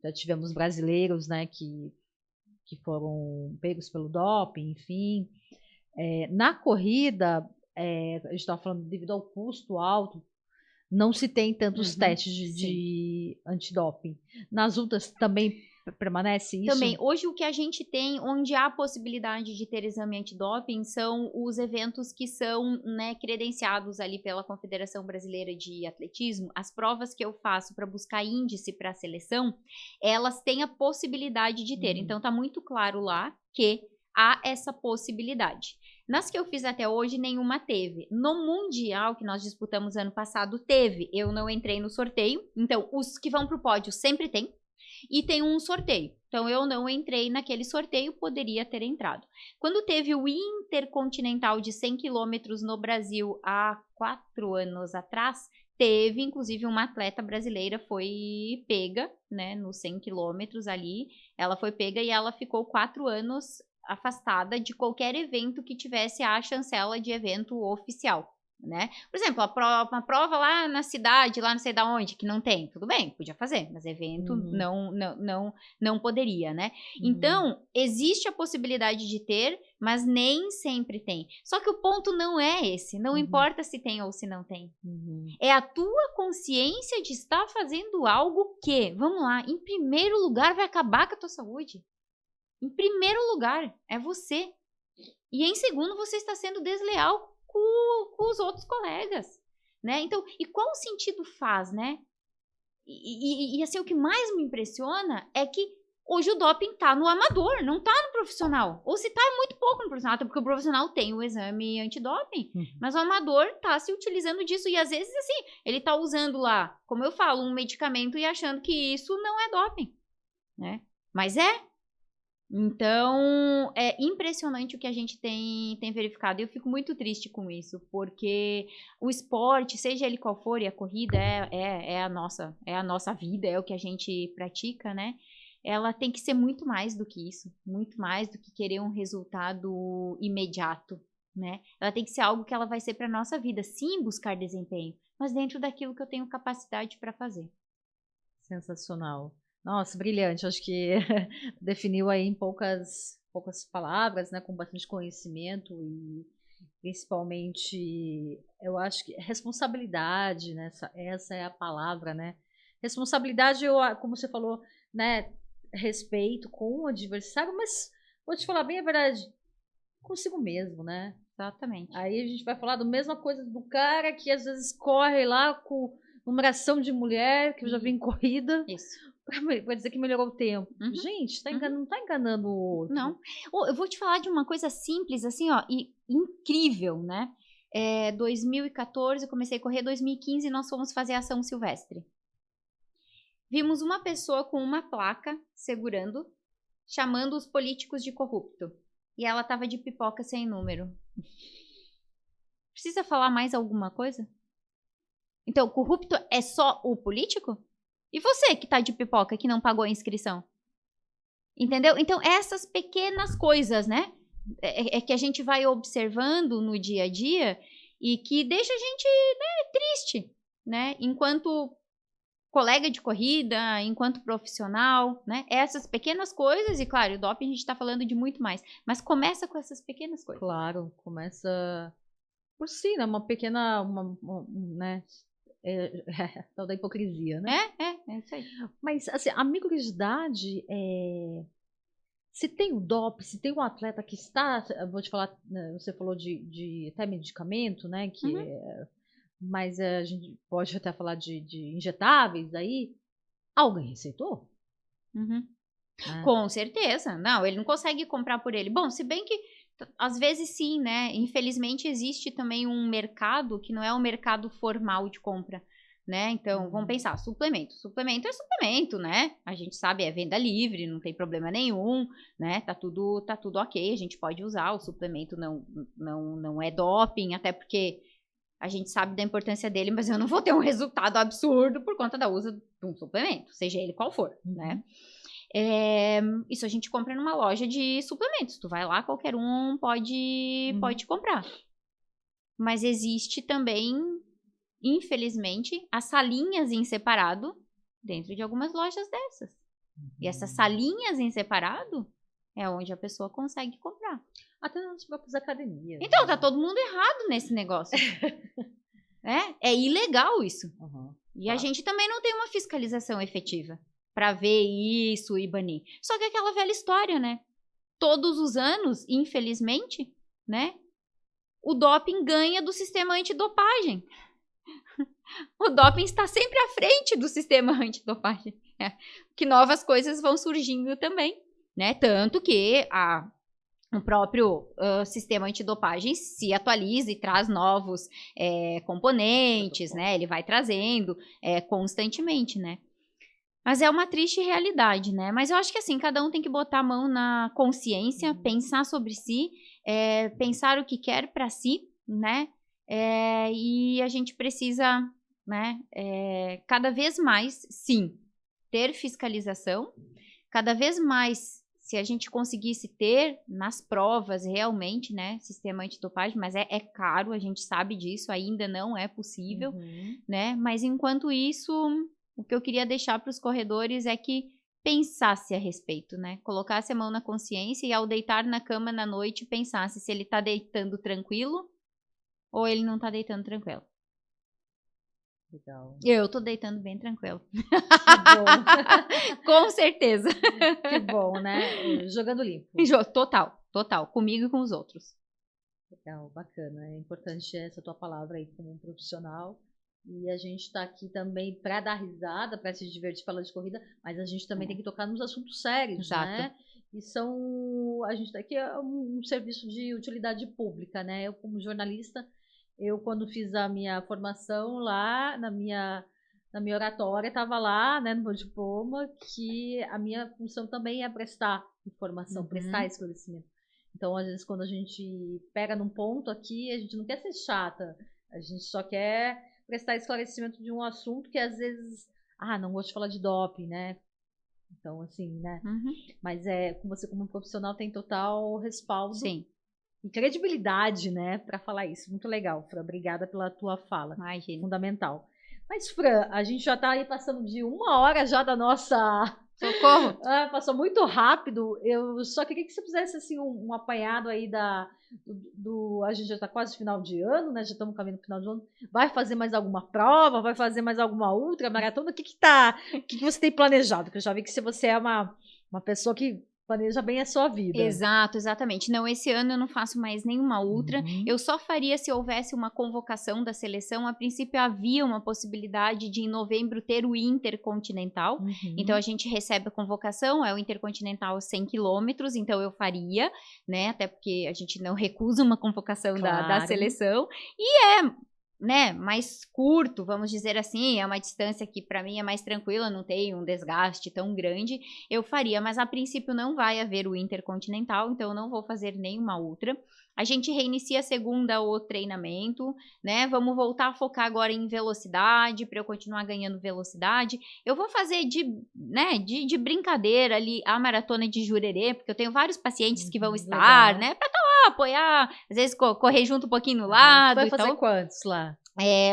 Já tivemos brasileiros, né, que foram pegos pelo doping, enfim. Na corrida, a gente estava falando, devido ao custo alto, não se tem tantos testes de antidoping. Nas ultras também permanece isso? Também. Hoje o que a gente tem, onde há possibilidade de ter exame antidoping, são os eventos que são, né, credenciados ali pela Confederação Brasileira de Atletismo. As provas que eu faço para buscar índice para a seleção, elas têm a possibilidade de ter. Então tá muito claro lá que há essa possibilidade. Nas que eu fiz até hoje, nenhuma teve. No Mundial, que nós disputamos ano passado, teve. Eu não entrei no sorteio. Então, os que vão para o pódio sempre tem. E tem um sorteio. Então, eu não entrei naquele sorteio, poderia ter entrado. Quando teve o Intercontinental de 100 quilômetros no Brasil, há 4 anos atrás, teve, inclusive, uma atleta brasileira foi pega, né, nos 100 quilômetros ali. Ela foi pega e ela ficou 4 anos afastada de qualquer evento que tivesse a chancela de evento oficial, né? Por exemplo, uma prova lá na cidade, lá não sei da onde, que não tem, tudo bem, podia fazer, mas evento não poderia, né? Então, existe a possibilidade de ter, mas nem sempre tem. Só que o ponto não é esse, não importa se tem ou se não tem. É a tua consciência de estar fazendo algo que, vamos lá, em primeiro lugar vai acabar com a tua saúde. Em primeiro lugar, é você. E em segundo, você está sendo desleal com os outros colegas, né? Então, e qual sentido faz, né? E assim, o que mais me impressiona é que hoje o doping tá no amador, não tá no profissional. Ou se tá, é muito pouco no profissional, até porque o profissional tem o exame antidoping, mas o amador tá se utilizando disso. E às vezes, assim, ele tá usando lá, como eu falo, um medicamento e achando que isso não é doping, né? Mas é. Então, é impressionante o que a gente tem verificado. Eu fico muito triste com isso, porque o esporte, seja ele qual for, e a corrida é a nossa vida, é o que a gente pratica, né? Ela tem que ser muito mais do que isso, muito mais do que querer um resultado imediato, né? Ela tem que ser algo que ela vai ser para nossa vida, sim, buscar desempenho, mas dentro daquilo que eu tenho capacidade para fazer. Sensacional. Nossa, brilhante. Acho que definiu aí em poucas palavras, né, com bastante conhecimento e principalmente, eu acho que responsabilidade, né, essa é a palavra, né? Responsabilidade, como você falou, né, respeito com o adversário, mas vou te falar bem a verdade, consigo mesmo, né? Exatamente. Aí a gente vai falar da mesma coisa do cara que às vezes corre lá com numeração de mulher, que eu já vi em corrida. Isso. Pra dizer que melhorou o tempo. Gente, não tá enganando o outro. Não. Eu vou te falar de uma coisa simples, assim, ó, e incrível, né? 2014, eu comecei a correr, 2015 nós fomos fazer a ação silvestre. Vimos uma pessoa com uma placa segurando, chamando os políticos de corrupto. E ela tava de pipoca sem número. Precisa falar mais alguma coisa? Então, corrupto é só o político? E você que tá de pipoca, que não pagou a inscrição? Entendeu? Então, essas pequenas coisas, né? É que a gente vai observando no dia a dia e que deixa a gente, né, triste, né? Enquanto colega de corrida, enquanto profissional, né? Essas pequenas coisas, e claro, o doping a gente tá falando de muito mais, mas começa com essas pequenas coisas. Claro, começa por si, né? Uma pequena, né? Tal da hipocrisia, né? É isso aí. Mas, assim, a microidade, se tem o doping, se tem um atleta que está, vou te falar, né, você falou de até medicamento, né? Que mas a gente pode até falar de injetáveis aí. Alguém receitou? Com certeza. Não, ele não consegue comprar por ele. Bom, se bem que às vezes sim, né? Infelizmente existe também um mercado que não é um mercado formal de compra, né? Então, vamos pensar, suplemento. Suplemento é suplemento, né? A gente sabe, é venda livre, não tem problema nenhum, né? Tá tudo ok, a gente pode usar, o suplemento não é doping, até porque a gente sabe da importância dele, mas eu não vou ter um resultado absurdo por conta da uso de um suplemento, seja ele qual for, né? Isso a gente compra numa loja de suplementos. Tu vai lá, qualquer um pode comprar. Mas existe também, infelizmente, as salinhas em separado dentro de algumas lojas dessas. E essas salinhas em separado é onde a pessoa consegue comprar. Até nas próprias academias. Então, tá todo mundo errado nesse negócio. É ilegal isso. E a gente também não tem uma fiscalização efetiva para ver isso e banir. Só que é aquela velha história, né? Todos os anos, infelizmente, né? O doping ganha do sistema antidopagem. O doping está sempre à frente do sistema antidopagem. Que novas coisas vão surgindo também, né? Tanto que o próprio sistema antidopagem se atualiza e traz novos componentes, né? Ele vai trazendo constantemente, né? Mas é uma triste realidade, né? Mas eu acho que assim, cada um tem que botar a mão na consciência, pensar sobre si, pensar o que quer para si, né? E a gente precisa, né? Cada vez mais, sim, ter fiscalização, cada vez mais, se a gente conseguisse ter nas provas realmente, né? Sistema antidopagem, mas é caro, a gente sabe disso, ainda não é possível, né? Mas enquanto isso, o que eu queria deixar para os corredores é que pensasse a respeito, né? Colocasse a mão na consciência e ao deitar na cama na noite, pensasse se ele está deitando tranquilo ou ele não está deitando tranquilo. Legal. Eu tô deitando bem tranquilo. Que bom. Com certeza. Que bom, né? Jogando limpo. Total. Comigo e com os outros. Legal, bacana. É importante essa tua palavra aí como um profissional. E a gente está aqui também para dar risada, para se divertir falando de corrida, mas a gente também tem que tocar nos assuntos sérios, Exato. né? E a gente está aqui é um serviço de utilidade pública, né? Eu, como jornalista, quando fiz a minha formação lá, na minha oratória, estava lá, né, no meu diploma, que a minha função também é prestar informação, prestar esclarecimento. Então, às vezes, quando a gente pega num ponto aqui, a gente não quer ser chata, a gente só quer prestar esclarecimento de um assunto que, às vezes, não gosto de falar de doping, né? Então, assim, né? Mas você, como profissional, tem total respaldo. Sim. E credibilidade, né, para falar isso. Muito legal, Fran. Obrigada pela tua fala. Imagina. Fundamental. Mas, Fran, a gente já está aí passando de 1 hora já da nossa... Socorro! Passou muito rápido. Eu só queria que você fizesse assim, um apanhado aí a gente já está quase final de ano, né? Já estamos caminhando para o final de ano. Vai fazer mais alguma prova? Vai fazer mais alguma outra maratona? O que você tem planejado? Porque eu já vi que você é uma pessoa que planeja bem a sua vida. Exato, exatamente. Não, esse ano eu não faço mais nenhuma ultra. Eu só faria se houvesse uma convocação da seleção. A princípio havia uma possibilidade de em novembro ter o Intercontinental. Então a gente recebe a convocação, é o Intercontinental 100 quilômetros, então eu faria, né? Até porque a gente não recusa uma convocação da seleção. E né, mais curto, vamos dizer assim, é uma distância que para mim é mais tranquila, não tem um desgaste tão grande, eu faria, mas a princípio não vai haver o Intercontinental, então eu não vou fazer nenhuma ultra. A gente reinicia a segunda o treinamento, né? Vamos voltar a focar agora em velocidade, para eu continuar ganhando velocidade. Eu vou fazer de brincadeira ali a maratona de Jurerê, porque eu tenho vários pacientes que vão estar, né? Para estar lá, apoiar, às vezes correr junto um pouquinho no lado. Você vai fazer quantos lá?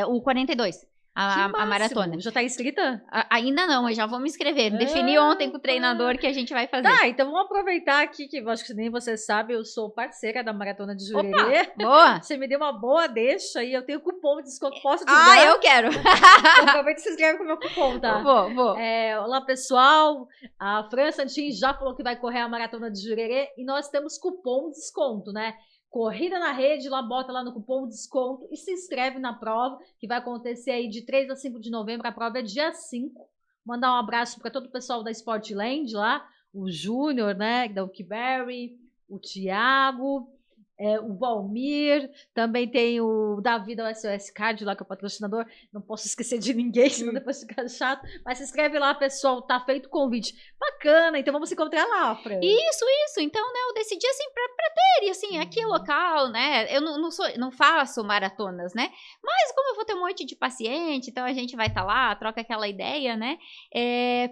O 42. A maratona. Já tá inscrita? Ainda não, mas já vou me inscrever. Defini ontem com o treinador que a gente vai fazer. Tá, então vamos aproveitar aqui, que eu acho que nem você sabe, eu sou parceira da Maratona de Jurerê. Opa, boa! Você me deu uma boa deixa e eu tenho cupom de desconto, posso te dar? Eu quero! Então, aproveita e se inscreve com o meu cupom, tá? Vou. Olá, pessoal. A Fran Santin já falou que vai correr a Maratona de Jurerê e nós temos cupom de desconto, né? Corrida na Rede, lá bota lá no cupom desconto e se inscreve na prova, que vai acontecer aí de 3 a 5 de novembro, a prova é dia 5. Mandar um abraço para todo o pessoal da Sportland lá, o Júnior, né, da Ukiberry, o Thiago, o Valmir, também tem o Davi da SOS Card lá, que é o patrocinador, não posso esquecer de ninguém, senão depois fica chato, mas se inscreve lá, pessoal, tá feito o convite. Bacana, então vamos se encontrar lá, Fran. Isso, então, né, eu decidi, assim, pra ter, assim, aqui local, né, eu não faço maratonas, né, mas como eu vou ter um monte de paciente, então a gente vai estar lá, troca aquela ideia, né,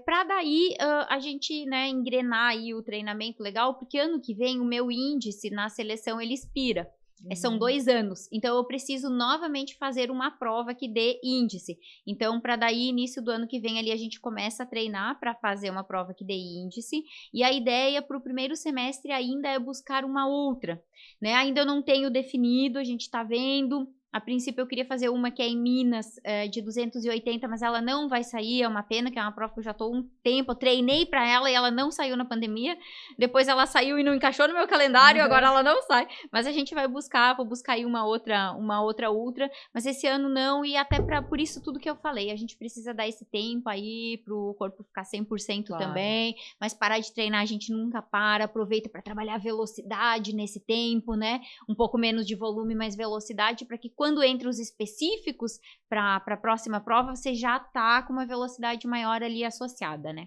pra daí a gente, né, engrenar aí o treinamento legal, porque ano que vem o meu índice na seleção, ele expira. São 2 anos, então eu preciso novamente fazer uma prova que dê índice. Então, para daí, início do ano que vem ali, a gente começa a treinar para fazer uma prova que dê índice, e a ideia para o primeiro semestre ainda é buscar uma outra, né? Ainda eu não tenho definido, a gente está vendo. A princípio eu queria fazer uma que é em Minas, de 280, mas ela não vai sair, é uma pena, que é uma prova que eu já estou um tempo, eu treinei para ela e ela não saiu na pandemia, depois ela saiu e não encaixou no meu calendário, agora ela não sai, mas a gente vai vou buscar aí uma outra ultra, mas esse ano não, e até por isso tudo que eu falei, a gente precisa dar esse tempo aí pro corpo ficar 100% claro. Também, mas parar de treinar a gente nunca para, aproveita para trabalhar velocidade nesse tempo, né, um pouco menos de volume, mais velocidade, para que quando entra os específicos para a próxima prova, você já está com uma velocidade maior ali associada, né?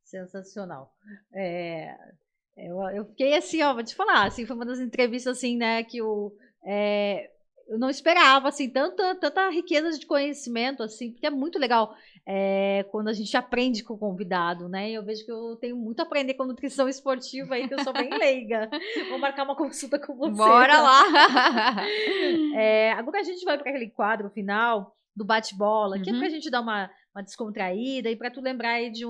Sensacional. Eu fiquei assim, ó, vou te falar, assim, foi uma das entrevistas, assim, né, que eu não esperava, assim, tanta riqueza de conhecimento, assim, porque é muito legal quando a gente aprende com o convidado, né, eu vejo que eu tenho muito a aprender com nutrição esportiva aí, que eu sou bem leiga. Vou marcar uma consulta com você. Bora lá! Agora a gente vai para aquele quadro final do bate-bola, que é pra gente dar uma descontraída e para tu lembrar aí de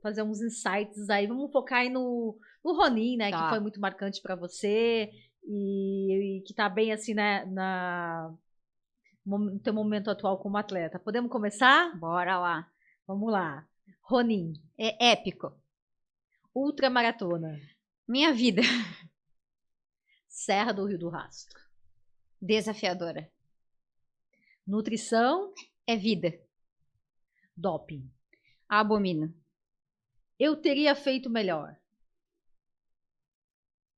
fazer uns insights aí, vamos focar aí no Ronin, né, que foi muito marcante para você e que tá bem assim, né, no teu momento atual como atleta. Podemos começar? Bora lá. Vamos lá. Ronin. É épico. Ultramaratona. Minha vida. Serra do Rio do Rastro. Desafiadora. Nutrição, É vida. doping. Abomino. Eu teria feito melhor.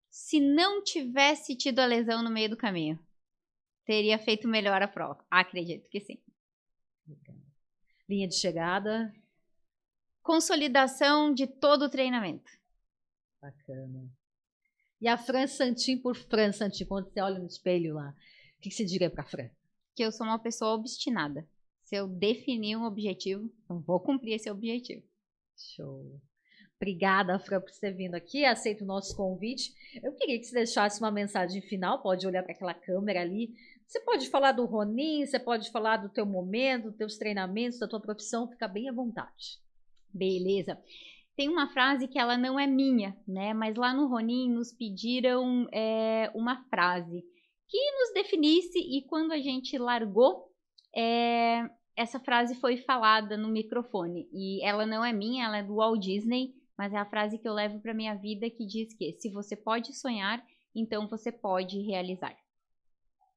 Se não tivesse tido a lesão no meio do caminho, teria feito melhor a prova. Acredito que sim. Linha de chegada. Consolidação de todo o treinamento. Bacana. E a Fran Santin por Fran Santin, quando você olha no espelho lá, o que você diria pra Fran? Que eu sou uma pessoa obstinada. Se eu definir um objetivo, eu vou cumprir esse objetivo. Show. Obrigada, Fran, por ter vindo aqui. Aceito o nosso convite. Eu queria que você deixasse uma mensagem final. Pode olhar para aquela câmera ali. Você pode falar do Ronin, você pode falar do teu momento, dos teus treinamentos, da tua profissão. Fica bem à vontade. Beleza. Tem uma frase que ela não é minha, né? Mas lá no Ronin nos pediram uma frase que nos definisse, e quando a gente largou, essa frase foi falada no microfone. E ela não é minha, ela é do Walt Disney, mas é a frase que eu levo para minha vida, que diz que se você pode sonhar, então você pode realizar.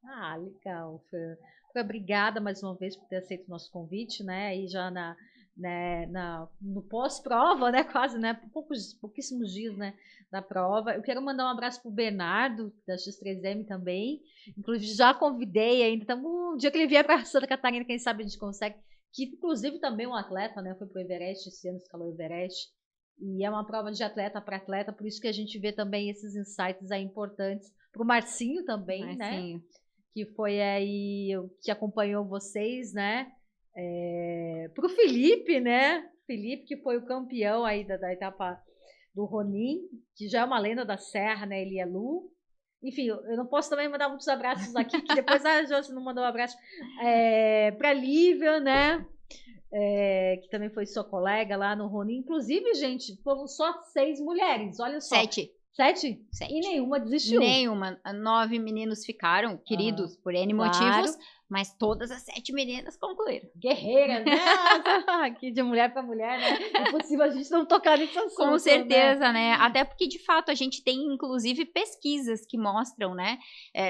Ah, legal, Fran. Fran, obrigada mais uma vez por ter aceito o nosso convite, né? Aí já no pós-prova, né? Quase, né? Pouquíssimos dias, né? Da prova. Eu quero mandar um abraço pro Bernardo, da X3M também. Inclusive, já convidei ainda. Então, um dia que ele vier para Santa Catarina, quem sabe a gente consegue. Que, inclusive, também um atleta, né? Foi pro Everest esse ano, escalou o Everest. E é uma prova de atleta para atleta, por isso que a gente vê também esses insights aí importantes. Pro Marcinho também, né? Que foi aí, que acompanhou vocês, né? Pro Felipe, né? Felipe, que foi o campeão aí da etapa do Ronin, que já é uma lenda da Serra, né? Ele é Lu. Enfim, eu não posso também mandar muitos abraços aqui, que depois a Josi não mandou um abraço. Pra Lívia, né? Que também foi sua colega lá no Ronin. Inclusive, gente, foram só 6 mulheres, olha só. 7. 7? E nenhuma desistiu. Nenhuma. 9 meninos ficaram, queridos, por N motivos, mas todas as 7 meninas concluíram. Guerreiras, né? Aqui de mulher para mulher, né? É impossível a gente não tocar nesse assunto. Com certeza, né? Até porque, de fato, a gente tem, inclusive, pesquisas que mostram, né?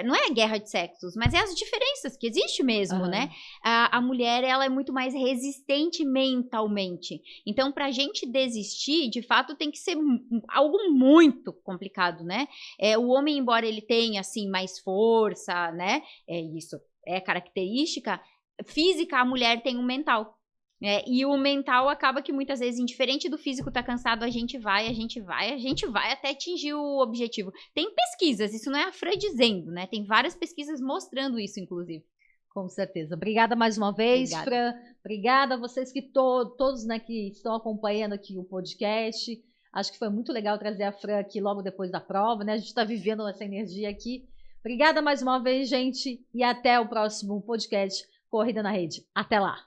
Não é guerra de sexos, mas é as diferenças que existe mesmo, né? A mulher, ela é muito mais resistente mentalmente. Então, pra gente desistir, de fato, tem que ser algo muito complicado, né? O homem, embora ele tenha, assim, mais força, né? Isso é característica física, a mulher tem um mental. E o mental acaba que muitas vezes, indiferente do físico tá cansado, a gente vai até atingir o objetivo. Tem pesquisas, isso não é a Fran dizendo, né? Tem várias pesquisas mostrando isso, inclusive. Com certeza. Obrigada mais uma vez, Fran. Obrigada a vocês que todos, né, que estão acompanhando aqui o podcast. Acho que foi muito legal trazer a Fran aqui logo depois da prova, né? A gente está vivendo essa energia aqui. Obrigada mais uma vez, gente, e até o próximo podcast Corrida na Rede. Até lá!